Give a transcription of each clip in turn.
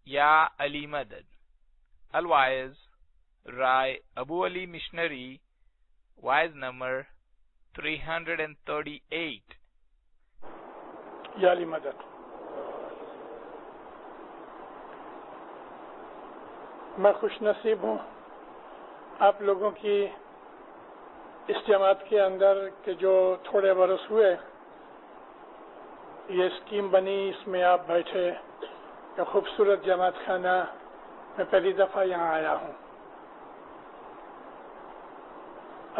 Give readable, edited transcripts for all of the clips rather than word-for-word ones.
Ya Ali Madad. Otherwise, Rai Abu Ali Missionary, wise number 338. Ya Ali Madad. میں خوش نصیب ہوں آپ لوگوں کی اس جماعت کے اندر کہ جو تھوڑے برس ہوئے یہ اسکیم بنی، اس میں آپ بیٹھے، یہ خوبصورت جماعت خانہ میں پہلی دفعہ یہاں آیا ہوں.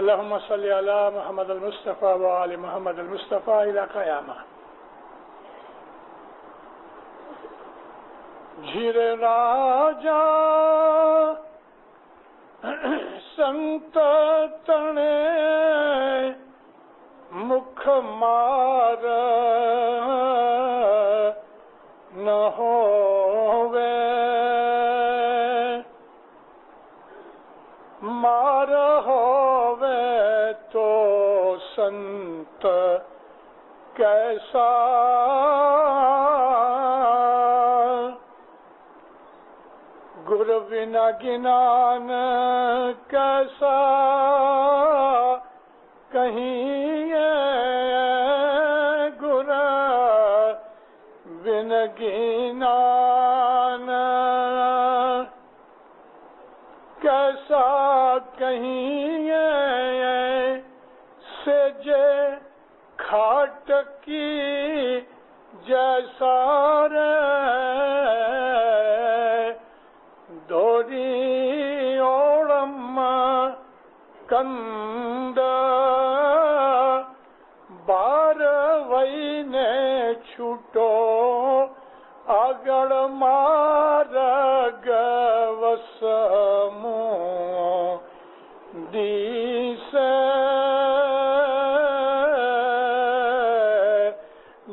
اللہم صلی علی محمد المصطفیٰ و آل محمد المصطفیٰ الی قیامہ. جھیر راجا سنت تنے مکھ مار نہ ہووے، مار ہووے تو سنت کیسا، گر بنا گنان کیسا، کہیں گر بن گنان کیسا، کہیں سجے کھاٹ کی جیسا رے، دوری اوڑم کند بار وینے چھوٹو اگڑ مارگ وسمو دیسے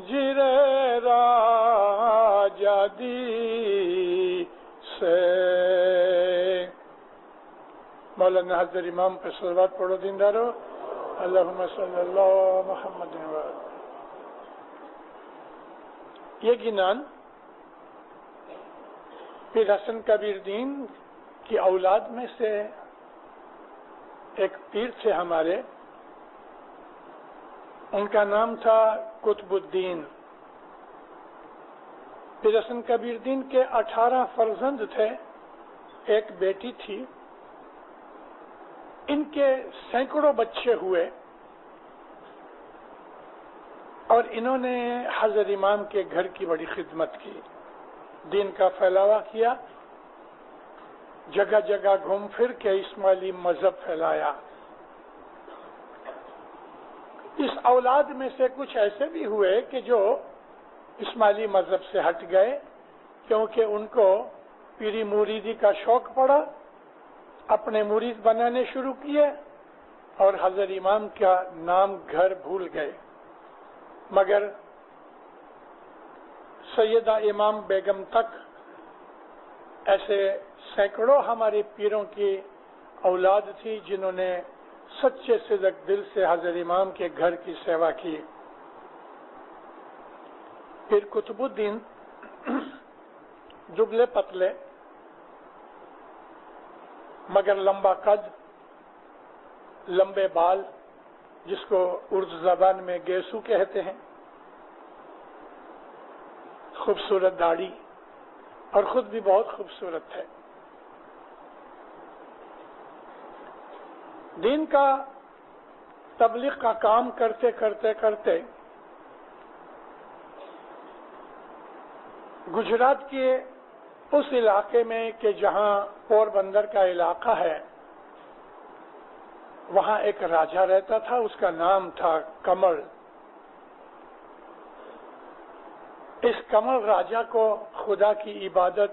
جرے راجا دی سے. مولانا حضرت امام پہ صلوات پڑھو دیندارو. اللہم صلی اللہ محمد و یہ گنان پیر حسن کبیر دین کی اولاد میں سے ایک پیر تھے ہمارے، ان کا نام تھا قطب الدین. پیر حسن کبیر دین کے 18 فرزند تھے، ایک بیٹی تھی. ان کے سینکڑوں بچے ہوئے اور انہوں نے حضرت امام کے گھر کی بڑی خدمت کی، دین کا پھیلاوا کیا، جگہ جگہ گھوم پھر کے اسماعیلی مذہب پھیلایا. اس اولاد میں سے کچھ ایسے بھی ہوئے کہ جو اسماعیلی مذہب سے ہٹ گئے، کیونکہ ان کو پیری مریدی کا شوق پڑا، اپنے مرید بنانے شروع کیے اور حضرت امام کا نام گھر بھول گئے. مگر سیدہ امام بیگم تک ایسے سینکڑوں ہمارے پیروں کی اولاد تھی جنہوں نے سچے صدق دل سے حضرت امام کے گھر کی سیوا کی. پھر قطب الدین دبلے پتلے مگر لمبا قد، لمبے بال جس کو اردو زبان میں گیسو کہتے ہیں، خوبصورت داڑھی اور خود بھی بہت خوبصورت ہے. دین کا تبلیغ کا کام کرتے کرتے کرتے گجرات کے اس علاقے میں کہ جہاں پور بندر کا علاقہ ہے، وہاں ایک راجہ رہتا تھا، اس کا نام تھا کمل. اس کمل راجہ کو خدا کی عبادت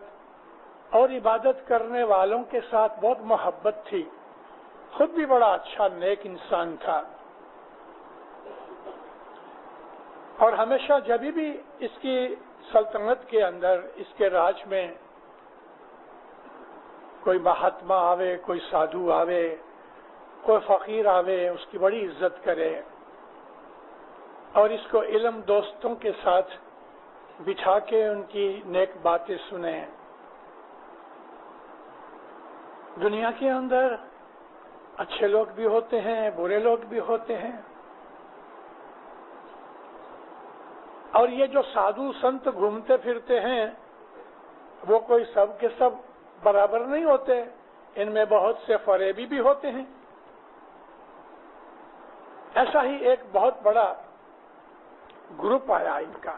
اور عبادت کرنے والوں کے ساتھ بہت محبت تھی، خود بھی بڑا اچھا نیک انسان تھا. اور ہمیشہ جب بھی اس کی سلطنت کے اندر، اس کے راج میں کوئی مہاتما آوے، کوئی سادھو آوے، کوئی فقیر آوے، اس کی بڑی عزت کرے اور اس کو علم دوستوں کے ساتھ بٹھا کے ان کی نیک باتیں سنیں. دنیا کے اندر اچھے لوگ بھی ہوتے ہیں، برے لوگ بھی ہوتے ہیں، اور یہ جو سادھو سنت گھومتے پھرتے ہیں وہ کوئی سب کے سب برابر نہیں ہوتے، ان میں بہت سے فریبی بھی ہوتے ہیں۔ ایسا ہی ایک بہت بڑا گروپ آیا ان کا،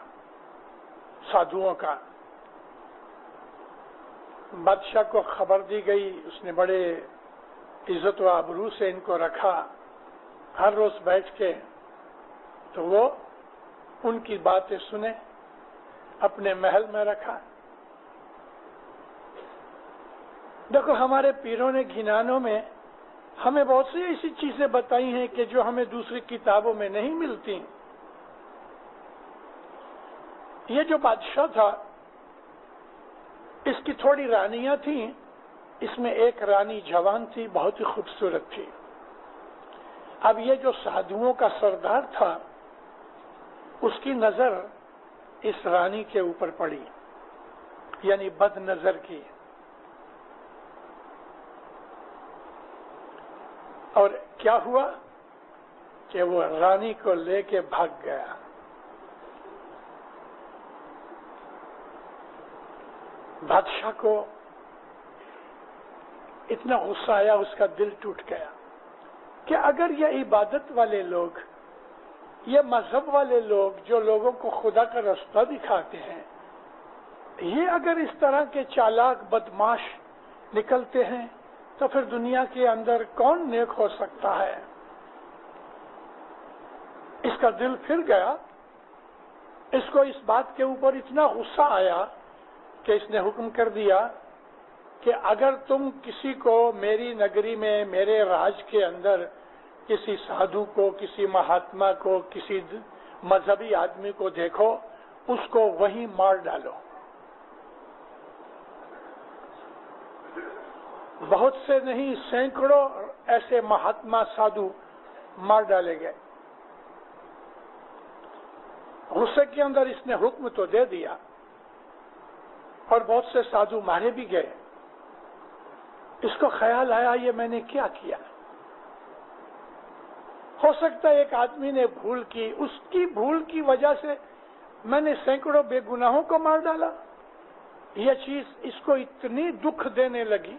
سادھوؤں کا۔ بادشاہ کو خبر دی گئی، اس نے بڑے عزت و آبرو سے ان کو رکھا، ہر روز بیٹھ کے تو وہ ان کی باتیں سنے، اپنے محل میں رکھا۔ دیکھو ہمارے پیروں نے گھنانوں میں ہمیں بہت سی ایسی چیزیں بتائی ہیں کہ جو ہمیں دوسری کتابوں میں نہیں ملتی۔ یہ جو بادشاہ تھا اس کی تھوڑی رانیاں تھیں، اس میں ایک رانی جوان تھی، بہت ہی خوبصورت تھی۔ اب یہ جو سادھوؤں کا سردار تھا اس کی نظر اس رانی کے اوپر پڑی، یعنی بد نظر کی، اور کیا ہوا کہ وہ رانی کو لے کے بھاگ گیا۔ بادشاہ کو اتنا غصہ آیا، اس کا دل ٹوٹ گیا کہ اگر یہ عبادت والے لوگ، یہ مذہب والے لوگ جو لوگوں کو خدا کا راستہ دکھاتے ہیں، یہ اگر اس طرح کے چالاک بدماش نکلتے ہیں تو پھر دنیا کے اندر کون نیک ہو سکتا ہے؟ اس کا دل پھر گیا، اس کو اس بات کے اوپر اتنا غصہ آیا کہ اس نے حکم کر دیا کہ اگر تم کسی کو میری نگری میں، میرے راج کے اندر کسی سادھو کو، کسی مہاتما کو، کسی مذہبی آدمی کو دیکھو، اس کو وہیں مار ڈالو۔ بہت سے نہیں، سینکڑوں ایسے مہاتما سادھو مار ڈالے گئے۔ غصے کے اندر اس نے حکم تو دے دیا اور بہت سے سادھو مارے بھی گئے۔ اس کو خیال آیا یہ میں نے کیا کیا؟ ہو سکتا ہے ایک آدمی نے بھول کی، اس کی بھول کی وجہ سے میں نے سینکڑوں بے گناہوں کو مار ڈالا۔ یہ چیز اس کو اتنی دکھ دینے لگی،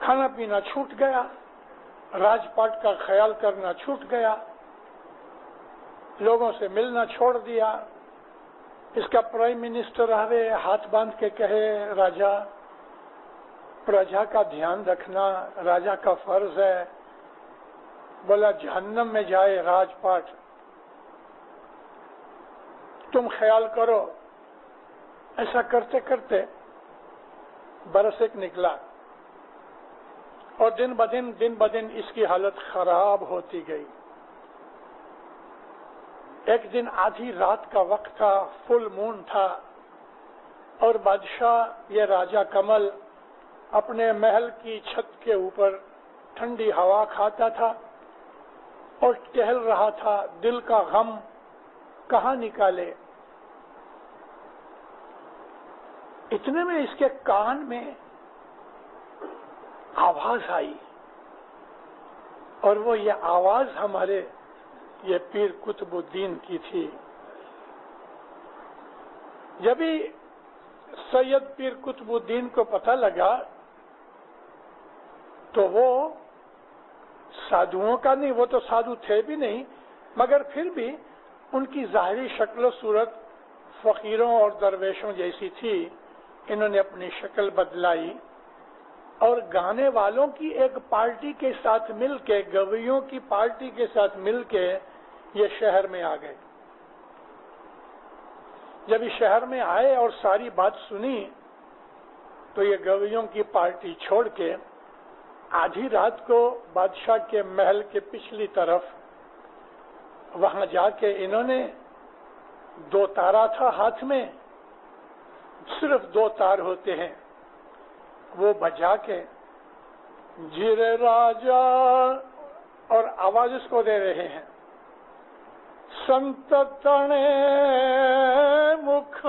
کھانا پینا چھوٹ گیا، راج پاٹ کا خیال کرنا چھوٹ گیا، لوگوں سے ملنا چھوڑ دیا۔ اس کا پرائم منسٹر آوے، ہاتھ باندھ کے کہے راجا، پرجا کا دھیان رکھنا راجا کا فرض ہے، بولا جہنم میں جائے راج پاٹ، تم خیال کرو۔ ایسا کرتے کرتے برس ایک نکلا اور دن بدن اس کی حالت خراب ہوتی گئی۔ ایک دن آدھی رات کا وقت تھا، فل مون تھا، اور بادشاہ یہ راجا کمل اپنے محل کی چھت کے اوپر ٹھنڈی ہوا کھاتا تھا اور ٹہل رہا تھا، دل کا غم کہاں نکالے۔ اتنے میں اس کے کان میں آواز آئی، اور وہ یہ آواز ہمارے یہ پیر قطب الدین کی تھی۔ جب ہی سید پیر قطب الدین کو پتہ لگا تو وہ سادھوؤں کا نہیں، وہ تو سادھو تھے بھی نہیں، مگر پھر بھی ان کی ظاہری شکل و صورت فقیروں اور درویشوں جیسی تھی۔ انہوں نے اپنی شکل بدلائی اور گانے والوں کی ایک پارٹی کے ساتھ مل کے، گویوں کی پارٹی کے ساتھ مل کے یہ شہر میں آ گئے۔ جب یہ شہر میں آئے اور ساری بات سنی تو یہ گویوں کی پارٹی چھوڑ کے آدھی رات کو بادشاہ کے محل کے پچھلی طرف وہاں جا کے انہوں نے 2 تارا تھا ہاتھ میں، صرف 2 تار ہوتے ہیں، وہ بجا کے جیرے راجا، اور آواز اس کو دے رہے ہیں، سنت تنے مکھ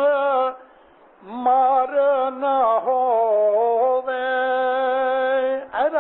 مار نہ ہووے،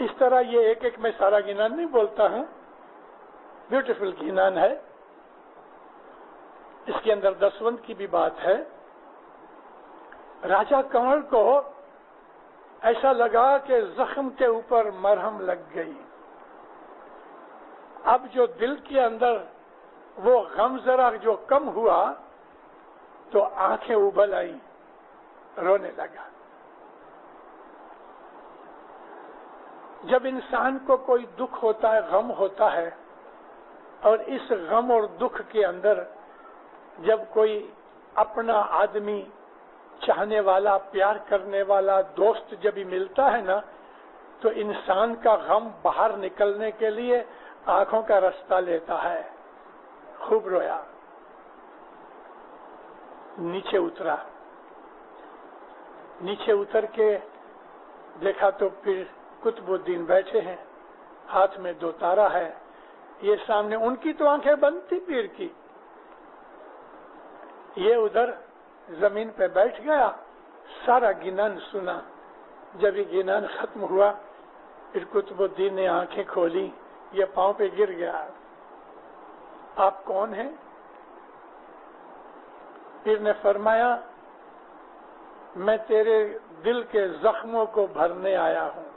اس طرح یہ ایک ایک میں سارا گنان نہیں بولتا ہوں، بیوٹیفل گنان ہے، اس کے اندر دسوند کی بھی بات ہے۔ راجا کنور کو ایسا لگا کہ زخم کے اوپر مرہم لگ گئی، اب جو دل کے اندر وہ غم ذرا جو کم ہوا تو آنکھیں ابل آئی، رونے لگا۔ جب انسان کو کوئی دکھ ہوتا ہے، غم ہوتا ہے، اور اس غم اور دکھ کے اندر جب کوئی اپنا آدمی، چاہنے والا، پیار کرنے والا دوست جب ہی ملتا ہے نا، تو انسان کا غم باہر نکلنے کے لیے آنکھوں کا راستہ لیتا ہے۔ خوب رویا، نیچے اترا، نیچے اتر کے دیکھا تو پھر قطب الدین بیٹھے ہیں، ہاتھ میں 2 تارا ہے، یہ سامنے، ان کی تو آنکھیں بند تھی پیر کی، یہ ادھر زمین پہ بیٹھ گیا، سارا گنان سنا۔ جب یہ گنان ختم ہوا پھر قطب الدین نے آنکھیں کھولی، یہ پاؤں پہ گر گیا۔ آپ کون ہیں؟ پیر نے فرمایا میں تیرے دل کے زخموں کو بھرنے آیا ہوں،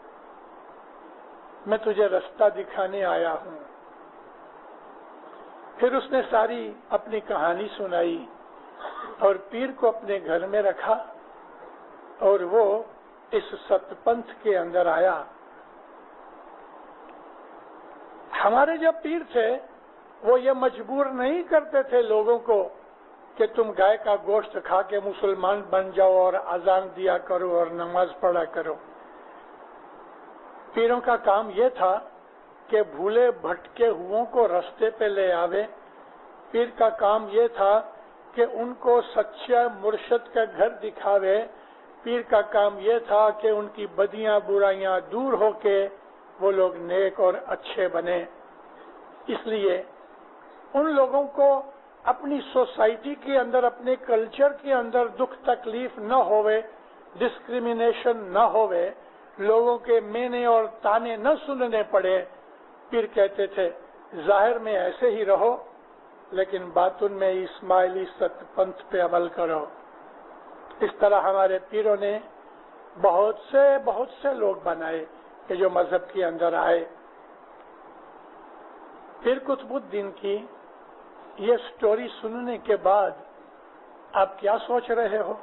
میں تجھے راستہ دکھانے آیا ہوں۔ پھر اس نے ساری اپنی کہانی سنائی اور پیر کو اپنے گھر میں رکھا، اور وہ اس ست پنتھ کے اندر آیا۔ ہمارے جب پیر تھے وہ یہ مجبور نہیں کرتے تھے لوگوں کو کہ تم گائے کا گوشت کھا کے مسلمان بن جاؤ اور اذان دیا کرو اور نماز پڑھا کرو۔ پیروں کا کام یہ تھا کہ بھولے بھٹکے ہوئوں کو رستے پہ لے آوے۔ پیر کا کام یہ تھا کہ ان کو سچا مرشد کا گھر دکھاوے۔ پیر کا کام یہ تھا کہ ان کی بدیاں برائیاں دور ہو کے وہ لوگ نیک اور اچھے بنے۔ اس لیے ان لوگوں کو اپنی سوسائٹی کے اندر، اپنے کلچر کے اندر دکھ تکلیف نہ ہوئے، ڈسکریمنیشن نہ ہوئے، لوگوں کے مینے اور تانے نہ سننے پڑے۔ پیر کہتے تھے ظاہر میں ایسے ہی رہو لیکن باطن میں اسماعیلی ست پنتھ پہ عمل کرو۔ اس طرح ہمارے پیروں نے بہت سے لوگ بنائے کہ جو مذہب کے اندر آئے۔ پھر قطب الدین کی یہ سٹوری سننے کے بعد آپ کیا سوچ رہے ہو؟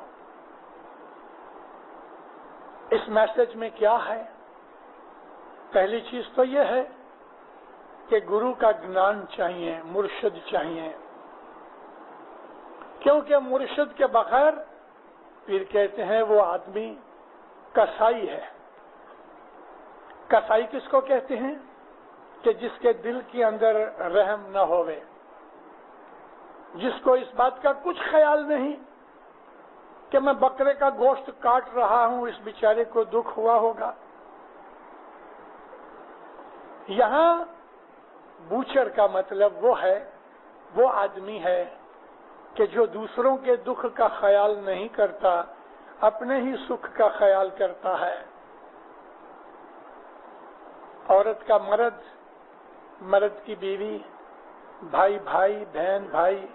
اس میسج میں کیا ہے؟ پہلی چیز تو یہ ہے کہ گرو کا گنان چاہیے، مرشد چاہیے، کیونکہ مرشد کے بغیر پیر کہتے ہیں وہ آدمی کسائی ہے۔ کسائی کس کو کہتے ہیں؟ کہ جس کے دل کے اندر رحم نہ ہوئے، جس کو اس بات کا کچھ خیال نہیں کہ میں بکرے کا گوشت کاٹ رہا ہوں، اس بیچارے کو دکھ ہوا ہوگا۔ یہاں بوچر کا مطلب وہ آدمی ہے کہ جو دوسروں کے دکھ کا خیال نہیں کرتا، اپنے ہی سکھ کا خیال کرتا ہے۔ عورت کا مرد، مرد کی بیوی، بھائی بھائی، بہن بھائی،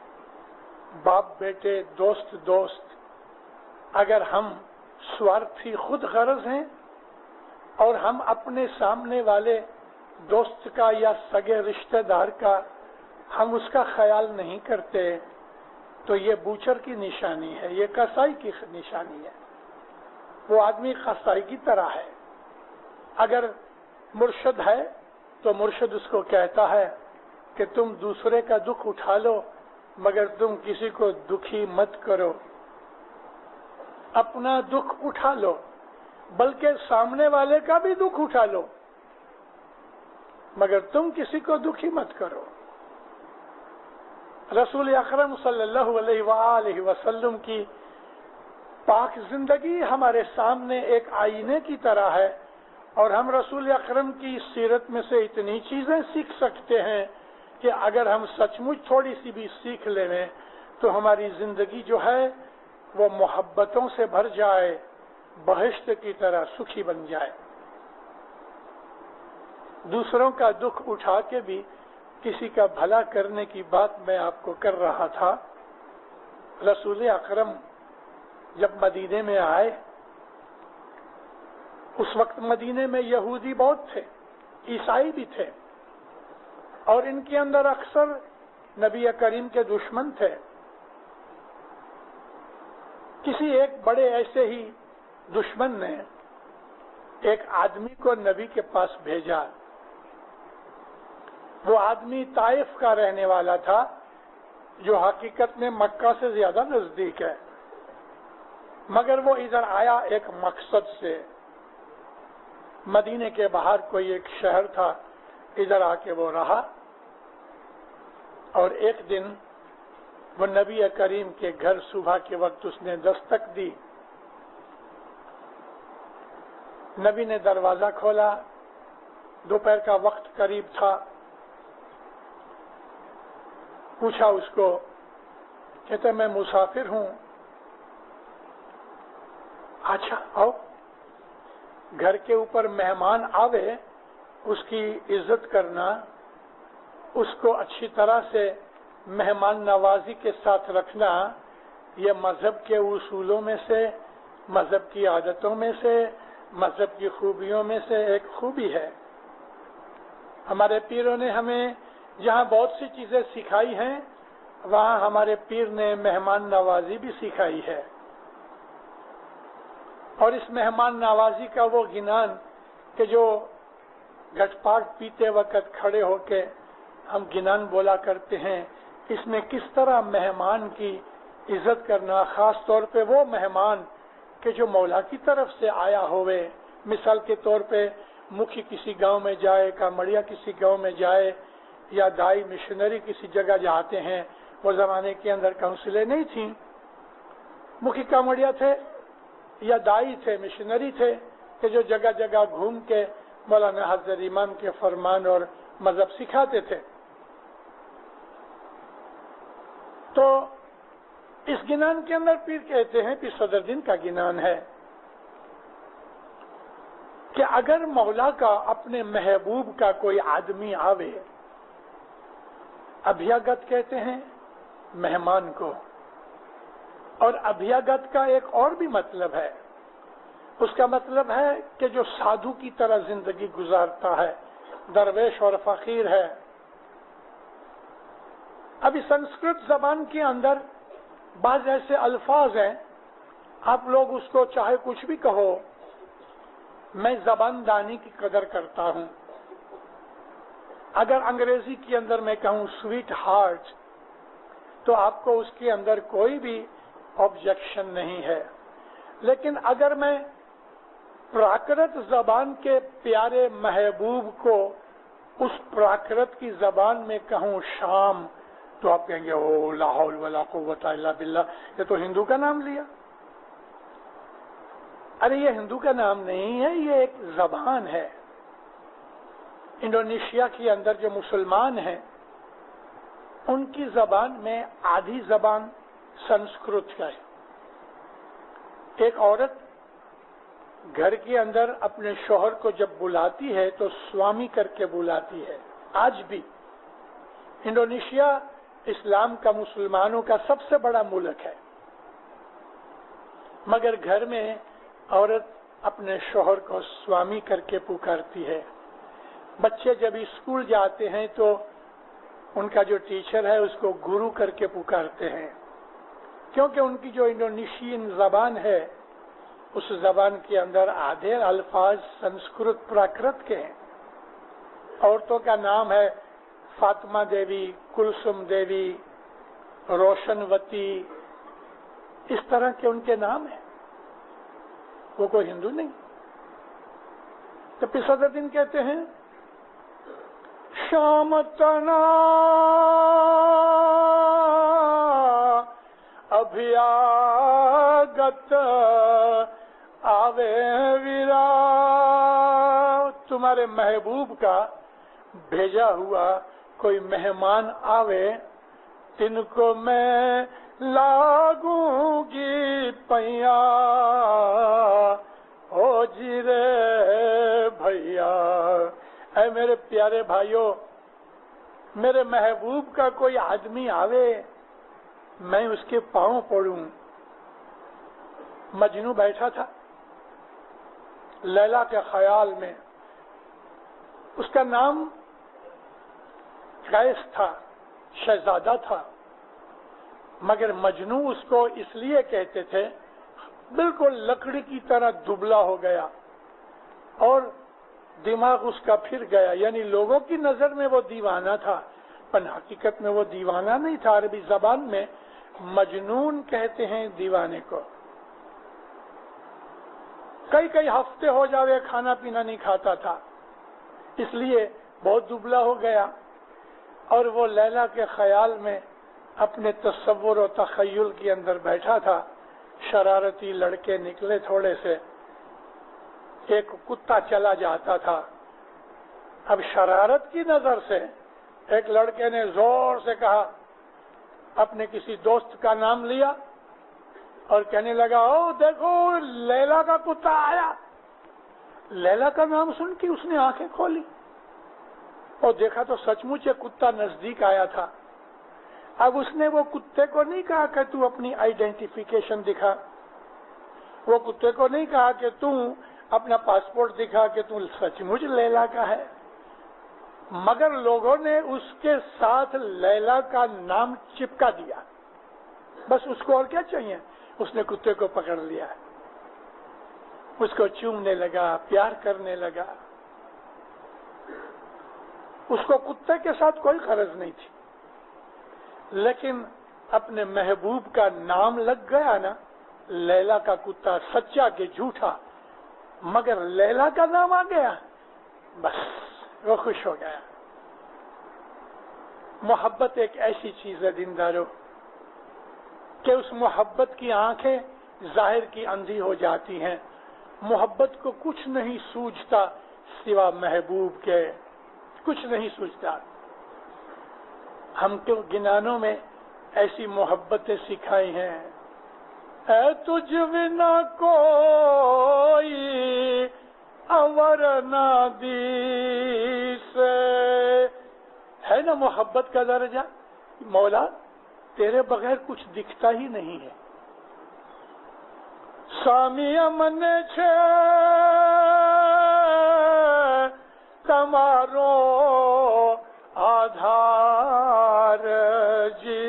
باپ بیٹے، دوست دوست، اگر ہم سوارتھی خود غرض ہیں اور ہم اپنے سامنے والے دوست کا یا سگے رشتہ دار کا ہم اس کا خیال نہیں کرتے تو یہ بوچر کی نشانی ہے، یہ کسائی کی نشانی ہے۔ وہ آدمی کسائی کی طرح ہے۔ اگر مرشد ہے تو مرشد اس کو کہتا ہے کہ تم دوسرے کا دکھ اٹھا لو مگر تم کسی کو دکھی مت کرو، اپنا دکھ اٹھا لو، بلکہ سامنے والے کا بھی دکھ اٹھا لو مگر تم کسی کو دکھی مت کرو۔ رسول اکرم صلی اللہ علیہ وآلہ وسلم کی پاک زندگی ہمارے سامنے ایک آئینے کی طرح ہے، اور ہم رسول اکرم کی سیرت میں سے اتنی چیزیں سیکھ سکتے ہیں کہ اگر ہم سچ مچ تھوڑی سی بھی سیکھ لیں تو ہماری زندگی جو ہے وہ محبتوں سے بھر جائے، بہشت کی طرح سکھی بن جائے۔ دوسروں کا دکھ اٹھا کے بھی کسی کا بھلا کرنے کی بات میں آپ کو کر رہا تھا. رسول اکرم جب مدینے میں آئے، اس وقت مدینے میں یہودی بہت تھے، عیسائی بھی تھے، اور ان کے اندر اکثر نبی کریم کے دشمن تھے. کسی ایک بڑے ایسے ہی دشمن نے ایک آدمی کو نبی کے پاس بھیجا. وہ آدمی طائف کا رہنے والا تھا، جو حقیقت میں مکہ سے زیادہ نزدیک ہے، مگر وہ ادھر آیا ایک مقصد سے. مدینے کے باہر کوئی ایک شہر تھا، ادھر آ کے وہ رہا، اور ایک دن وہ نبی کریم کے گھر صبح کے وقت اس نے دستک دی. نبی نے دروازہ کھولا، دوپہر کا وقت قریب تھا. پوچھا اس کو، کہتے میں مسافر ہوں. اچھا آؤ. گھر کے اوپر مہمان آوے اس کی عزت کرنا، اس کو اچھی طرح سے مہمان نوازی کے ساتھ رکھنا، یہ مذہب کے اصولوں میں سے، مذہب کی عادتوں میں سے، مذہب کی خوبیوں میں سے ایک خوبی ہے. ہمارے پیروں نے ہمیں جہاں بہت سی چیزیں سکھائی ہیں، وہاں ہمارے پیر نے مہمان نوازی بھی سکھائی ہے. اور اس مہمان نوازی کا وہ گنان کہ جو گھٹ پاٹ پیتے وقت کھڑے ہو کے ہم گنان بولا کرتے ہیں، اس میں کس طرح مہمان کی عزت کرنا، خاص طور پہ وہ مہمان کہ جو مولا کی طرف سے آیا ہوئے. مثال کے طور پہ مکھی کسی گاؤں میں جائے، کامڑیا کسی گاؤں میں جائے، یا دائی مشنری کسی جگہ جاتے ہیں. وہ زمانے کے اندر کونسلیں نہیں تھیں، مکھی کامڑیا تھے یا دائی تھے، مشنری تھے کہ جو جگہ جگہ گھوم کے مولانا حضرت امام کے فرمان اور مذہب سکھاتے تھے. تو اس گنان کے اندر پیر کہتے ہیں، پیر صدر دین کا گنان ہے کہ اگر مولا کا اپنے محبوب کا کوئی آدمی آوے، ابھیاگت کہتے ہیں مہمان کو، اور ابھیاگت کا ایک اور بھی مطلب ہے. اس کا مطلب ہے کہ جو سادھو کی طرح زندگی گزارتا ہے، درویش اور فقیر ہے. ابھی سنسکرت زبان کے اندر بعض ایسے الفاظ ہیں، آپ لوگ اس کو چاہے کچھ بھی کہو، میں زبان دانی کی قدر کرتا ہوں. اگر انگریزی کے اندر میں کہوں سویٹ ہارٹ، تو آپ کو اس کے اندر کوئی بھی آبجیکشن نہیں ہے. لیکن اگر میں پراکرت زبان کے پیارے محبوب کو اس پراکرت کی زبان میں کہوں شام، تو آپ کہیں گے او لا حول ولا قوت الا باللہ، یہ تو ہندو کا نام لیا. ارے یہ ہندو کا نام نہیں ہے، یہ ایک زبان ہے. انڈونیشیا کے اندر جو مسلمان ہیں، ان کی زبان میں آدھی زبان سنسکرت کا ہے. ایک عورت گھر کے اندر اپنے شوہر کو جب بلاتی ہے تو سوامی کر کے بلاتی ہے. آج بھی انڈونیشیا اسلام کا، مسلمانوں کا سب سے بڑا ملک ہے، مگر گھر میں عورت اپنے شوہر کو سوامی کر کے پکارتی ہے. بچے جب اسکول جاتے ہیں تو ان کا جو ٹیچر ہے اس کو گرو کر کے پکارتے ہیں، کیونکہ ان کی جو انڈونیشین زبان ہے، اس زبان کے اندر آدھے الفاظ سنسکرت پراکرت کے ہیں. عورتوں کا نام ہے فاطمہ دیوی، کلثم دیوی، روشنوتی، اس طرح کے ان کے نام ہیں. وہ کوئی ہندو نہیں. تو پیر صدر دین کہتے ہیں شام تنا ابھیاگت آوے ویرا، تمہارے محبوب کا بھیجا ہوا کوئی مہمان آوے، تن کو میں لاگوں گی پیا، او جی رے بھیا اے میرے پیارے بھائیوں، میرے محبوب کا کوئی آدمی آوے، میں اس کے پاؤں پڑوں۔ مجنو بیٹھا تھا لیلا کے خیال میں، اس کا نام قیس تھا، شہزادہ تھا، مگر مجنو اس کو اس لیے کہتے تھے، بالکل لکڑی کی طرح دبلا ہو گیا اور دماغ اس کا پھر گیا، یعنی لوگوں کی نظر میں وہ دیوانہ تھا، پر حقیقت میں وہ دیوانہ نہیں تھا۔ عربی زبان میں مجنون کہتے ہیں دیوانے کو۔ کئی ہفتے ہو جاوے کھانا پینا نہیں کھاتا تھا، اس لیے بہت دبلا ہو گیا، اور وہ لیلا کے خیال میں اپنے تصور و تخیل کے اندر بیٹھا تھا۔ شرارتی لڑکے نکلے تھوڑے سے، ایک کتا چلا جاتا تھا۔ اب شرارت کی نظر سے ایک لڑکے نے زور سے کہا، اپنے کسی دوست کا نام لیا اور کہنے لگا، او دیکھو لیلا کا کتا آیا۔ لیلا کا نام سن کے اس نے آنکھیں کھولی اور دیکھا تو سچ مچ کتا نزدیک آیا تھا۔ اب اس نے وہ کتے کو نہیں کہا کہ تو اپنی آئیڈینٹیفیکیشن دکھا، وہ کتے کو نہیں کہا کہ تو اپنا پاسپورٹ دکھا کہ تو سچ مچ لیلا کا ہے، مگر لوگوں نے اس کے ساتھ لیلا کا نام چپکا دیا۔ بس اس کو اور کیا چاہیے؟ اس نے کتے کو پکڑ لیا، اس کو چومنے لگا، پیار کرنے لگا۔ اس کو کتے کے ساتھ کوئی غرض نہیں تھی، لیکن اپنے محبوب کا نام لگ گیا نا، لیلا کا کتا، سچا کہ جھوٹا، مگر لیلا کا نام آ گیا، بس وہ خوش ہو گیا۔ محبت ایک ایسی چیز ہے دیندارو کہ اس محبت کی آنکھیں ظاہر کی اندھی ہو جاتی ہیں، محبت کو کچھ نہیں سوجھتا سوا محبوب کے، کچھ نہیں سوچتا۔ ہم کیوں گنانوں میں ایسی محبتیں سکھائی ہیں، اے تجھ بنا کوئی اور نہ دیس، ہے نا محبت کا درجہ، مولا تیرے بغیر کچھ دکھتا ہی نہیں ہے۔ سامی من چھے تمہارو آدھار جی،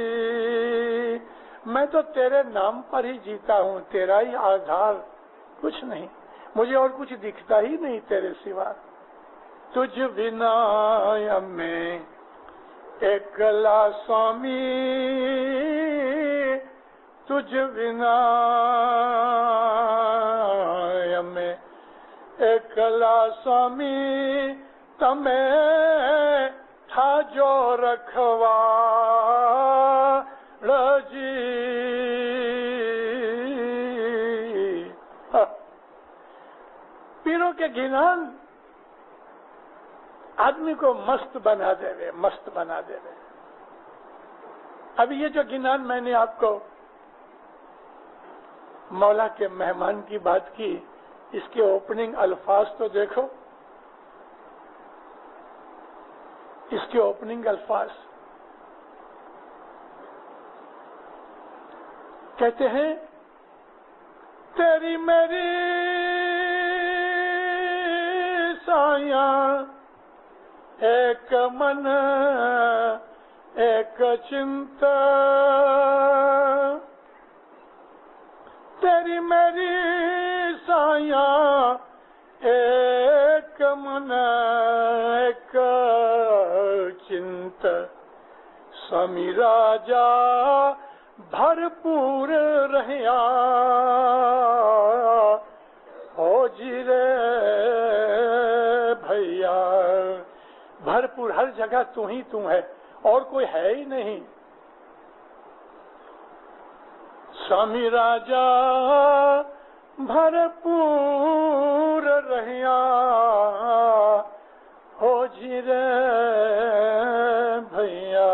میں تو تیرے نام پر ہی جیتا ہوں، تیرا ہی آدھار، کچھ نہیں، مجھے اور کچھ دکھتا ہی نہیں تیرے سوا۔ تجھ بنا میں اکلا سوامی، تجھ بنا میں اکلا سوامی، تمہیں تھا جو رکھوا رجی۔ پیروں کے گنان آدمی کو مست بنا دے رہے، مست بنا دے رہے۔ اب یہ جو گنان میں نے آپ کو مولا کے مہمان کی بات کی، اس کے اوپننگ الفاظ تو دیکھو، اس کے اوپننگ الفاظ کہتے ہیں، تیری میری سایاں ایک من ایک چنتا، تیری میری سایاں ایک من ایک چنتا، سمی راجا بھرپور رہیا ہو جی رے بھیا، بھرپور، ہر جگہ تو ہی تو ہے اور کوئی ہے ہی نہیں۔ سامی راجا بھرپور رہیا ہو جی رے بھیا،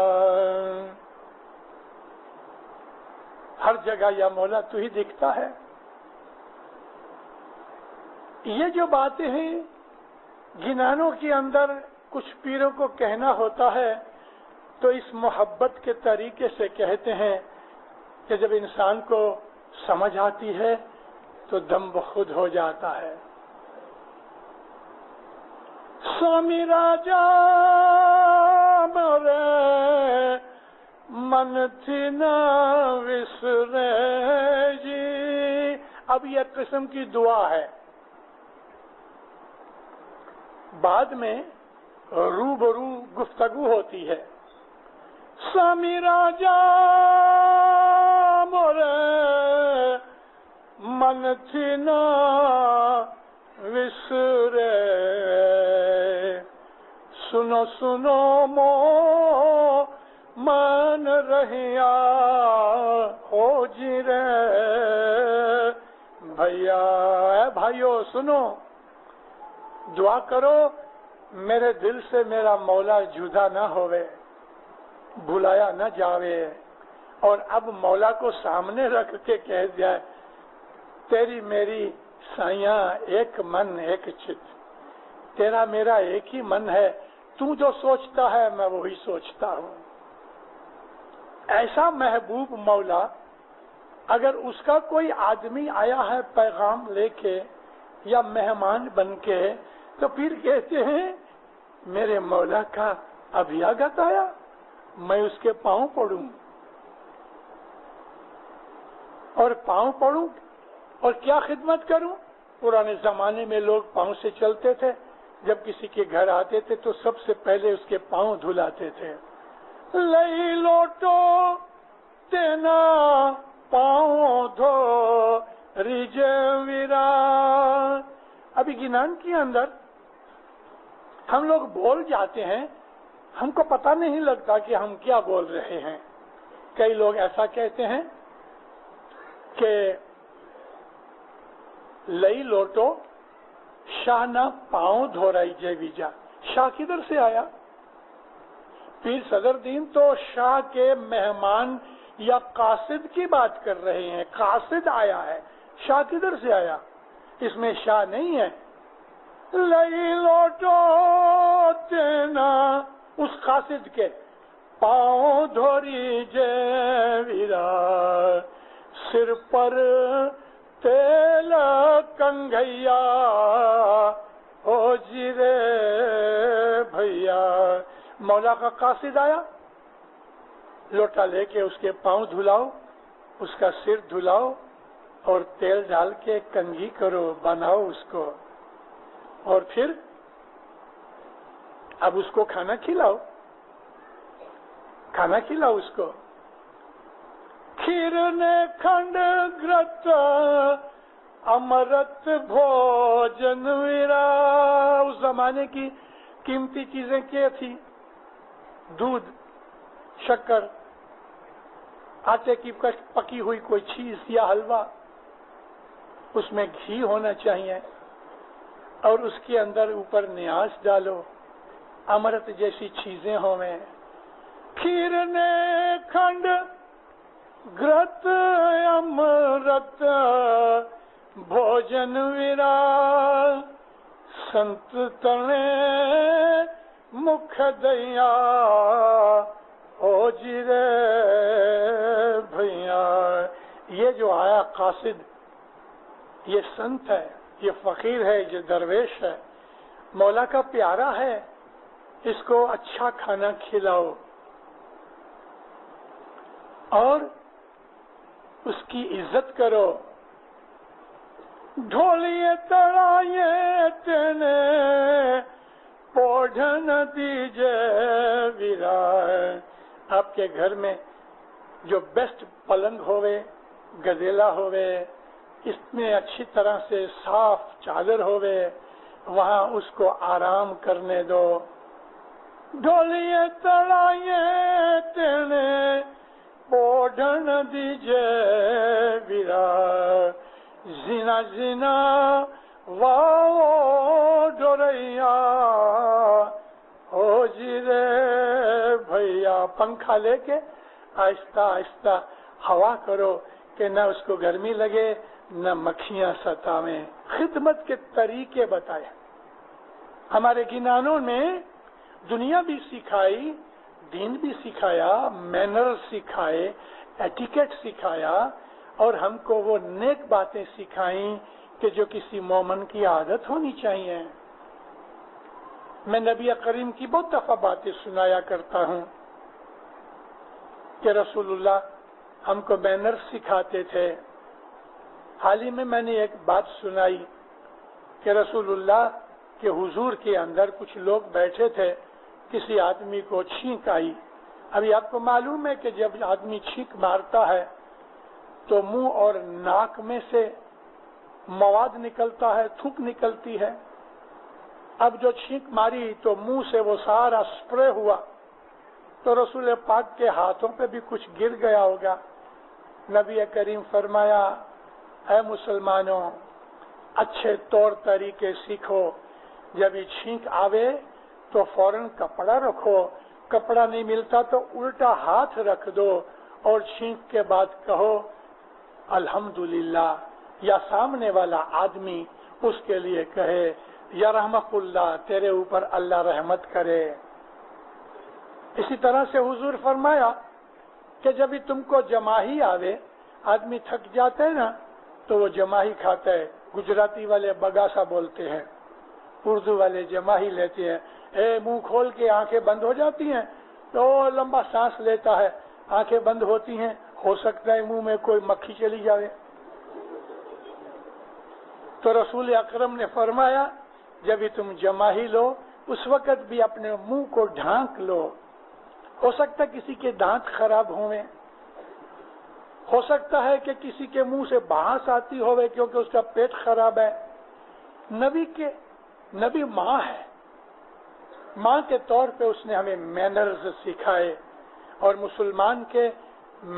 ہر جگہ یا مولا تو ہی دکھتا ہے۔ یہ جو باتیں ہیں گنانوں کے اندر کچھ پیروں کو کہنا ہوتا ہے تو اس محبت کے طریقے سے کہتے ہیں کہ جب انسان کو سمجھ آتی ہے تو دم بخود ہو جاتا ہے. سوامی راجا مرے من تھی نہ وسرے جی. اب یہ قسم کی دعا ہے. بعد میں روبرو گفتگو ہوتی ہے. سوامی راجا مرے من تھی نہ وسرے سنو سنو مو من رہیا ہو جی رے بھیا. اے بھائیو سنو, دعا کرو میرے دل سے میرا مولا جدا نہ ہوئے, بھلایا نہ جاوے. اور اب مولا کو سامنے رکھ کے کہہ دیا تیری میری سائیاں ایک من ایک چت, تیرا میرا ایک ہی من ہے, تو جو سوچتا ہے میں وہی سوچتا ہوں. ایسا محبوب مولا اگر اس کا کوئی آدمی آیا ہے پیغام لے کے یا مہمان بن کے تو پھر کہتے ہیں میرے مولا کا ابھیاگت آیا, میں اس کے پاؤں پڑوں اور پاؤں پڑوں اور کیا خدمت کروں. پرانے زمانے میں لوگ پاؤں سے چلتے تھے, جب کسی کے گھر آتے تھے تو سب سے پہلے اس کے پاؤں دھلاتے تھے. لئی لوٹو تینا پاؤں دھو ریجے ویرا. ابھی گنان کے اندر ہم لوگ بول جاتے ہیں, ہم کو پتہ نہیں لگتا کہ ہم کیا بول رہے ہیں. کئی لوگ ایسا کہتے ہیں کہ لئی لوٹو شاہ نہ پاؤں دھو رہی جے ویجا. شاہ کدھر سے آیا؟ پیر صدر دین تو شاہ کے مہمان یا قاصد کی بات کر رہے ہیں. قاصد آیا ہے, شاہ کدھر سے آیا؟ اس میں شاہ نہیں ہے. لئی لوٹو تینا اس قاصد کے پاؤں دھوری جے ویرا, سر پر تیل کنگھیا ہو جی رے بھیا. مولا کا قاصد آیا, لوٹا لے کے اس کے پاؤں دھلاؤ, اس کا سر دھلاؤ اور تیل ڈال کے کنگھی کرو, بناؤ اس کو, اور پھر اب اس کو کھانا کھلاؤ, کھانا کھلاؤ اس کو. کھیر نے کھنڈ گرت امرت بھوجن ویرا. اس زمانے کی قیمتی چیزیں کیا تھی؟ دودھ, شکر, آٹے کی پکی ہوئی کوئی چیز یا حلوہ, اس میں گھی ہونا چاہیے اور اس کے اندر اوپر نیاز ڈالو, امرت جیسی چیزیں ہوں. میں کھیر نے کھنڈ گرت امرت بھوجن ویرا, سنت تنے مکھ دیا ہو جی رے بھیا. یہ جو آیا قاصد, یہ سنت ہے, یہ فقیر ہے, یہ درویش ہے, مولا کا پیارا ہے, اس کو اچھا کھانا کھلاؤ اور اس کی عزت کرو. ڈھولیے تڑائیے تینے پوڑھن دیجے ویرا. آپ کے گھر میں جو بیسٹ پلنگ ہوئے, گدیلا ہوئے, اس میں اچھی طرح سے صاف چادر ہوئے, وہاں اس کو آرام کرنے دو. ڈھولیے تڑائیے تینے پوڑھن دیجے ویرا, زینا زینا واؤ ڈوریا ہو جی رے بھیا. پنکھا لے کے آہستہ آہستہ ہوا کرو کہ نہ اس کو گرمی لگے نہ مکھیاں ستاویں. خدمت کے طریقے بتائے. ہمارے گنانوں نے دنیا بھی سکھائی، دین بھی سکھایا، مینر سکھائے، ایٹیکیٹ سکھایا، اور ہم کو وہ نیک باتیں سکھائیں کہ جو کسی مومن کی عادت ہونی چاہیے۔ میں نبی کریم کی بہت دفعہ باتیں سنایا کرتا ہوں کہ رسول اللہ ہم کو مینر سکھاتے تھے۔ حال ہی میں نے ایک بات سنائی کہ رسول اللہ کے حضور کے اندر کچھ لوگ بیٹھے تھے، کسی آدمی کو چھینک آئی۔ ابھی آپ کو معلوم ہے کہ جب آدمی چھینک مارتا ہے تو منہ اور ناک میں سے مواد نکلتا ہے، تھوک نکلتی ہے۔ اب جو چھینک ماری تو منہ سے وہ سارا سپرے ہوا، تو رسول پاک کے ہاتھوں پہ بھی کچھ گر گیا ہوگا۔ نبی کریم فرمایا، اے مسلمانوں، اچھے طور طریقے سیکھو، جب یہ چھینک آوے تو فوراً کپڑا رکھو، کپڑا نہیں ملتا تو الٹا ہاتھ رکھ دو، اور چھینک کے بعد کہو الحمدللہ، یا سامنے والا آدمی اس کے لیے کہے یا رحمت اللہ، تیرے اوپر اللہ رحمت کرے۔ اسی طرح سے حضور فرمایا کہ جب تم کو جماہی آوے، آدمی تھک جاتا ہے نا تو وہ جماہی کھاتا ہے، گجراتی والے بگاسا بولتے ہیں، اردو والے جماہی لیتے ہیں، منہ کھول کے آنکھیں بند ہو جاتی ہیں تو لمبا سانس لیتا ہے، آنکھیں بند ہوتی ہیں، ہو سکتا ہے منہ میں کوئی مکھی چلی جائے۔ تو رسول اکرم نے فرمایا جب تم جماہی لو اس وقت بھی اپنے منہ کو ڈھانک لو، ہو سکتا ہے کسی کے دانت خراب ہوئے، ہو سکتا ہے کہ کسی کے منہ سے بھاس آتی ہوئے کیونکہ اس کا پیٹ خراب ہے۔ نبی ماں ہے، ماں کے طور پہ اس نے ہمیں مینرز سکھائے، اور مسلمان کے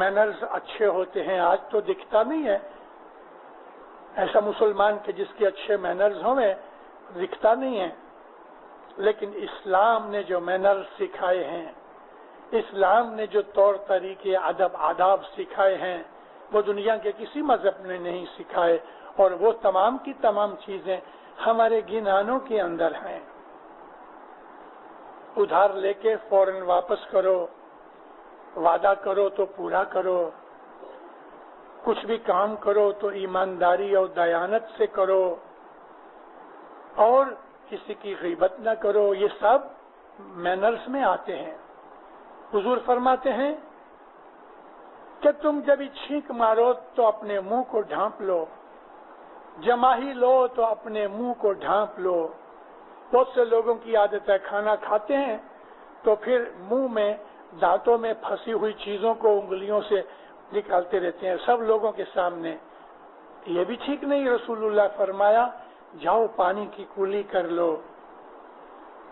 مینرز اچھے ہوتے ہیں۔ آج تو دکھتا نہیں ہے ایسا مسلمان کے جس کے اچھے مینرز ہوئے، دکھتا نہیں ہے، لیکن اسلام نے جو مینرز سکھائے ہیں، اسلام نے جو طور طریقے ادب آداب سکھائے ہیں، وہ دنیا کے کسی مذہب نے نہیں سکھائے، اور وہ تمام کی تمام چیزیں ہمارے گنانوں کے اندر ہیں۔ ادھار لے کے فوراً واپس کرو، وعدہ کرو تو پورا کرو، کچھ بھی کام کرو تو ایمانداری اور دیانت سے کرو، اور کسی کی غیبت نہ کرو، یہ سب مینرز میں آتے ہیں۔ حضور فرماتے ہیں کہ تم جب چھینک مارو تو اپنے منہ کو ڈھانپ لو، جماہی لو تو اپنے منہ کو ڈھانپ لو۔ بہت سے لوگوں کی عادت ہے کھانا کھاتے ہیں تو پھر منہ میں دانتوں میں پھنسی ہوئی چیزوں کو انگلیوں سے نکالتے رہتے ہیں سب لوگوں کے سامنے، یہ بھی ٹھیک نہیں۔ رسول اللہ فرمایا جاؤ پانی کی کولی کر لو،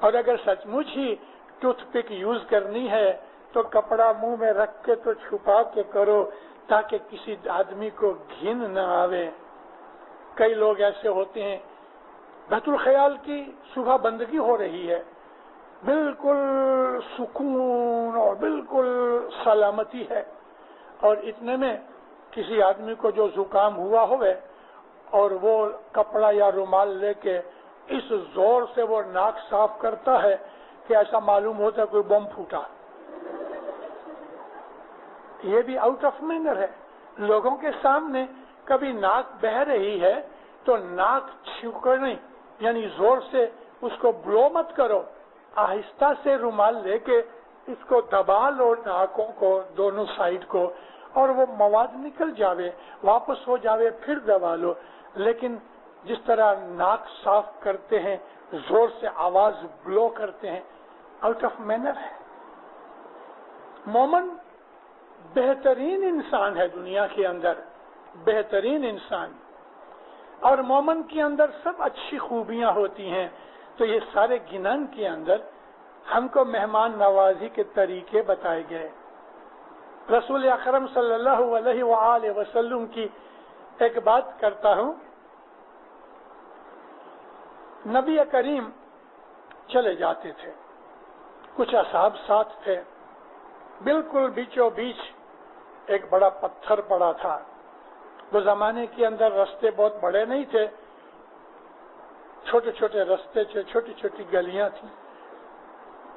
اور اگر سچ مچ ہی ٹوتھ پک یوز کرنی ہے تو کپڑا منہ میں رکھ کے تو چھپا کے کرو تاکہ کسی آدمی کو گھن نہ آوے۔ کئی لوگ ایسے ہوتے ہیں، بیت الخیال کی صبح بندگی ہو رہی ہے، بالکل سکون اور بالکل سلامتی ہے، اور اتنے میں کسی آدمی کو جو زکام ہوا ہوئے اور وہ کپڑا یا رومال لے کے اس زور سے وہ ناک صاف کرتا ہے کہ ایسا معلوم ہوتا ہے کوئی بم پھوٹا۔ یہ بھی آؤٹ آف مینر ہے۔ لوگوں کے سامنے کبھی ناک بہ رہی ہے تو ناک چھوکر نہیں، یعنی زور سے اس کو بلو مت کرو، آہستہ سے رومال لے کے اس کو دبا لو ناکوں کو دونوں سائیڈ کو، اور وہ مواد نکل جاوے، واپس ہو جاوے، پھر دبا لو۔ لیکن جس طرح ناک صاف کرتے ہیں، زور سے آواز بلو کرتے ہیں، آؤٹ آف مینر ہے۔ مومن بہترین انسان ہے دنیا کے اندر، بہترین انسان، اور مومن کے اندر سب اچھی خوبیاں ہوتی ہیں۔ تو یہ سارے گنن کے اندر ہم کو مہمان نوازی کے طریقے بتائے گئے۔ رسول اکرم صلی اللہ علیہ وآلہ وسلم کی ایک بات کرتا ہوں۔ نبی کریم چلے جاتے تھے، کچھ اصحاب ساتھ تھے، بالکل بیچوں بیچ ایک بڑا پتھر پڑا تھا۔ وہ زمانے کے اندر راستے بہت بڑے نہیں تھے، چھوٹے چھوٹے رستے تھے، چھوٹی چھوٹی گلیاں تھیں.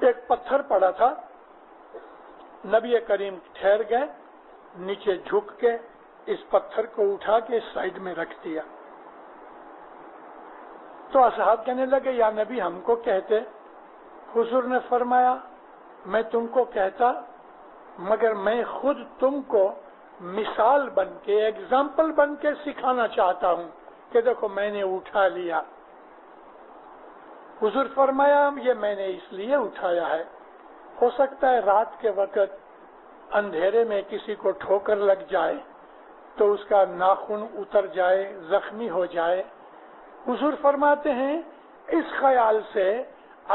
ایک پتھر پڑا تھا. نبی کریم ٹھہر گئے، نیچے جھک کے اس پتھر کو اٹھا کے سائڈ میں رکھ دیا. تو اصحاب کہنے لگے یا نبی ہم کو کہتے. حضور نے فرمایا میں تم کو کہتا مگر میں خود تم کو مثال بن کے، ایگزامپل بن کے سکھانا چاہتا ہوں کہ دیکھو میں نے اٹھا لیا. حضور فرمایا یہ میں نے اس لیے اٹھایا ہے، ہو سکتا ہے رات کے وقت اندھیرے میں کسی کو ٹھوکر لگ جائے تو اس کا ناخن اتر جائے، زخمی ہو جائے. حضور فرماتے ہیں اس خیال سے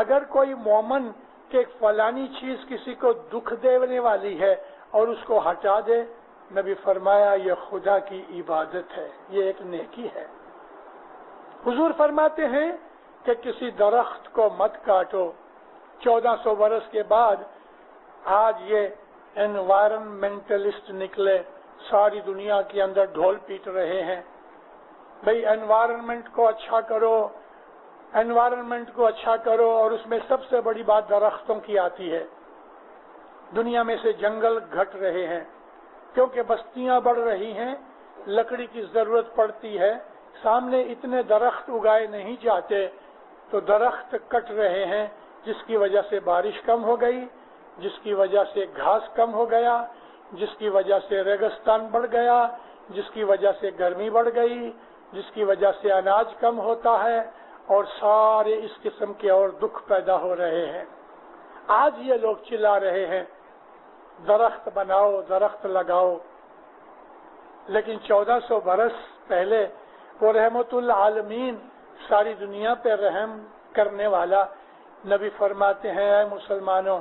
اگر کوئی مومن کہ فلانی چیز کسی کو دکھ دینے والی ہے اور اس کو ہٹا دے، نبی فرمایا یہ خدا کی عبادت ہے، یہ ایک نیکی ہے. حضور فرماتے ہیں کہ کسی درخت کو مت کاٹو. 1400 برس کے بعد آج یہ انوائرمنٹلسٹ نکلے، ساری دنیا کے اندر ڈھول پیٹ رہے ہیں بھئی انوائرمنٹ کو اچھا کرو، انوائرمنٹ کو اچھا کرو، اور اس میں سب سے بڑی بات درختوں کی آتی ہے. دنیا میں سے جنگل گھٹ رہے ہیں کیونکہ بستیاں بڑھ رہی ہیں، لکڑی کی ضرورت پڑتی ہے، سامنے اتنے درخت اگائے نہیں جاتے تو درخت کٹ رہے ہیں، جس کی وجہ سے بارش کم ہو گئی، جس کی وجہ سے گھاس کم ہو گیا، جس کی وجہ سے ریگستان بڑھ گیا، جس کی وجہ سے گرمی بڑھ گئی، جس کی وجہ سے اناج کم ہوتا ہے، اور سارے اس قسم کے اور دکھ پیدا ہو رہے ہیں. آج یہ لوگ چلا رہے ہیں درخت بناؤ، درخت لگاؤ، لیکن 1400 برس پہلے وہ رحمت العالمین، ساری دنیا پہ رحم کرنے والا نبی فرماتے ہیں اے مسلمانوں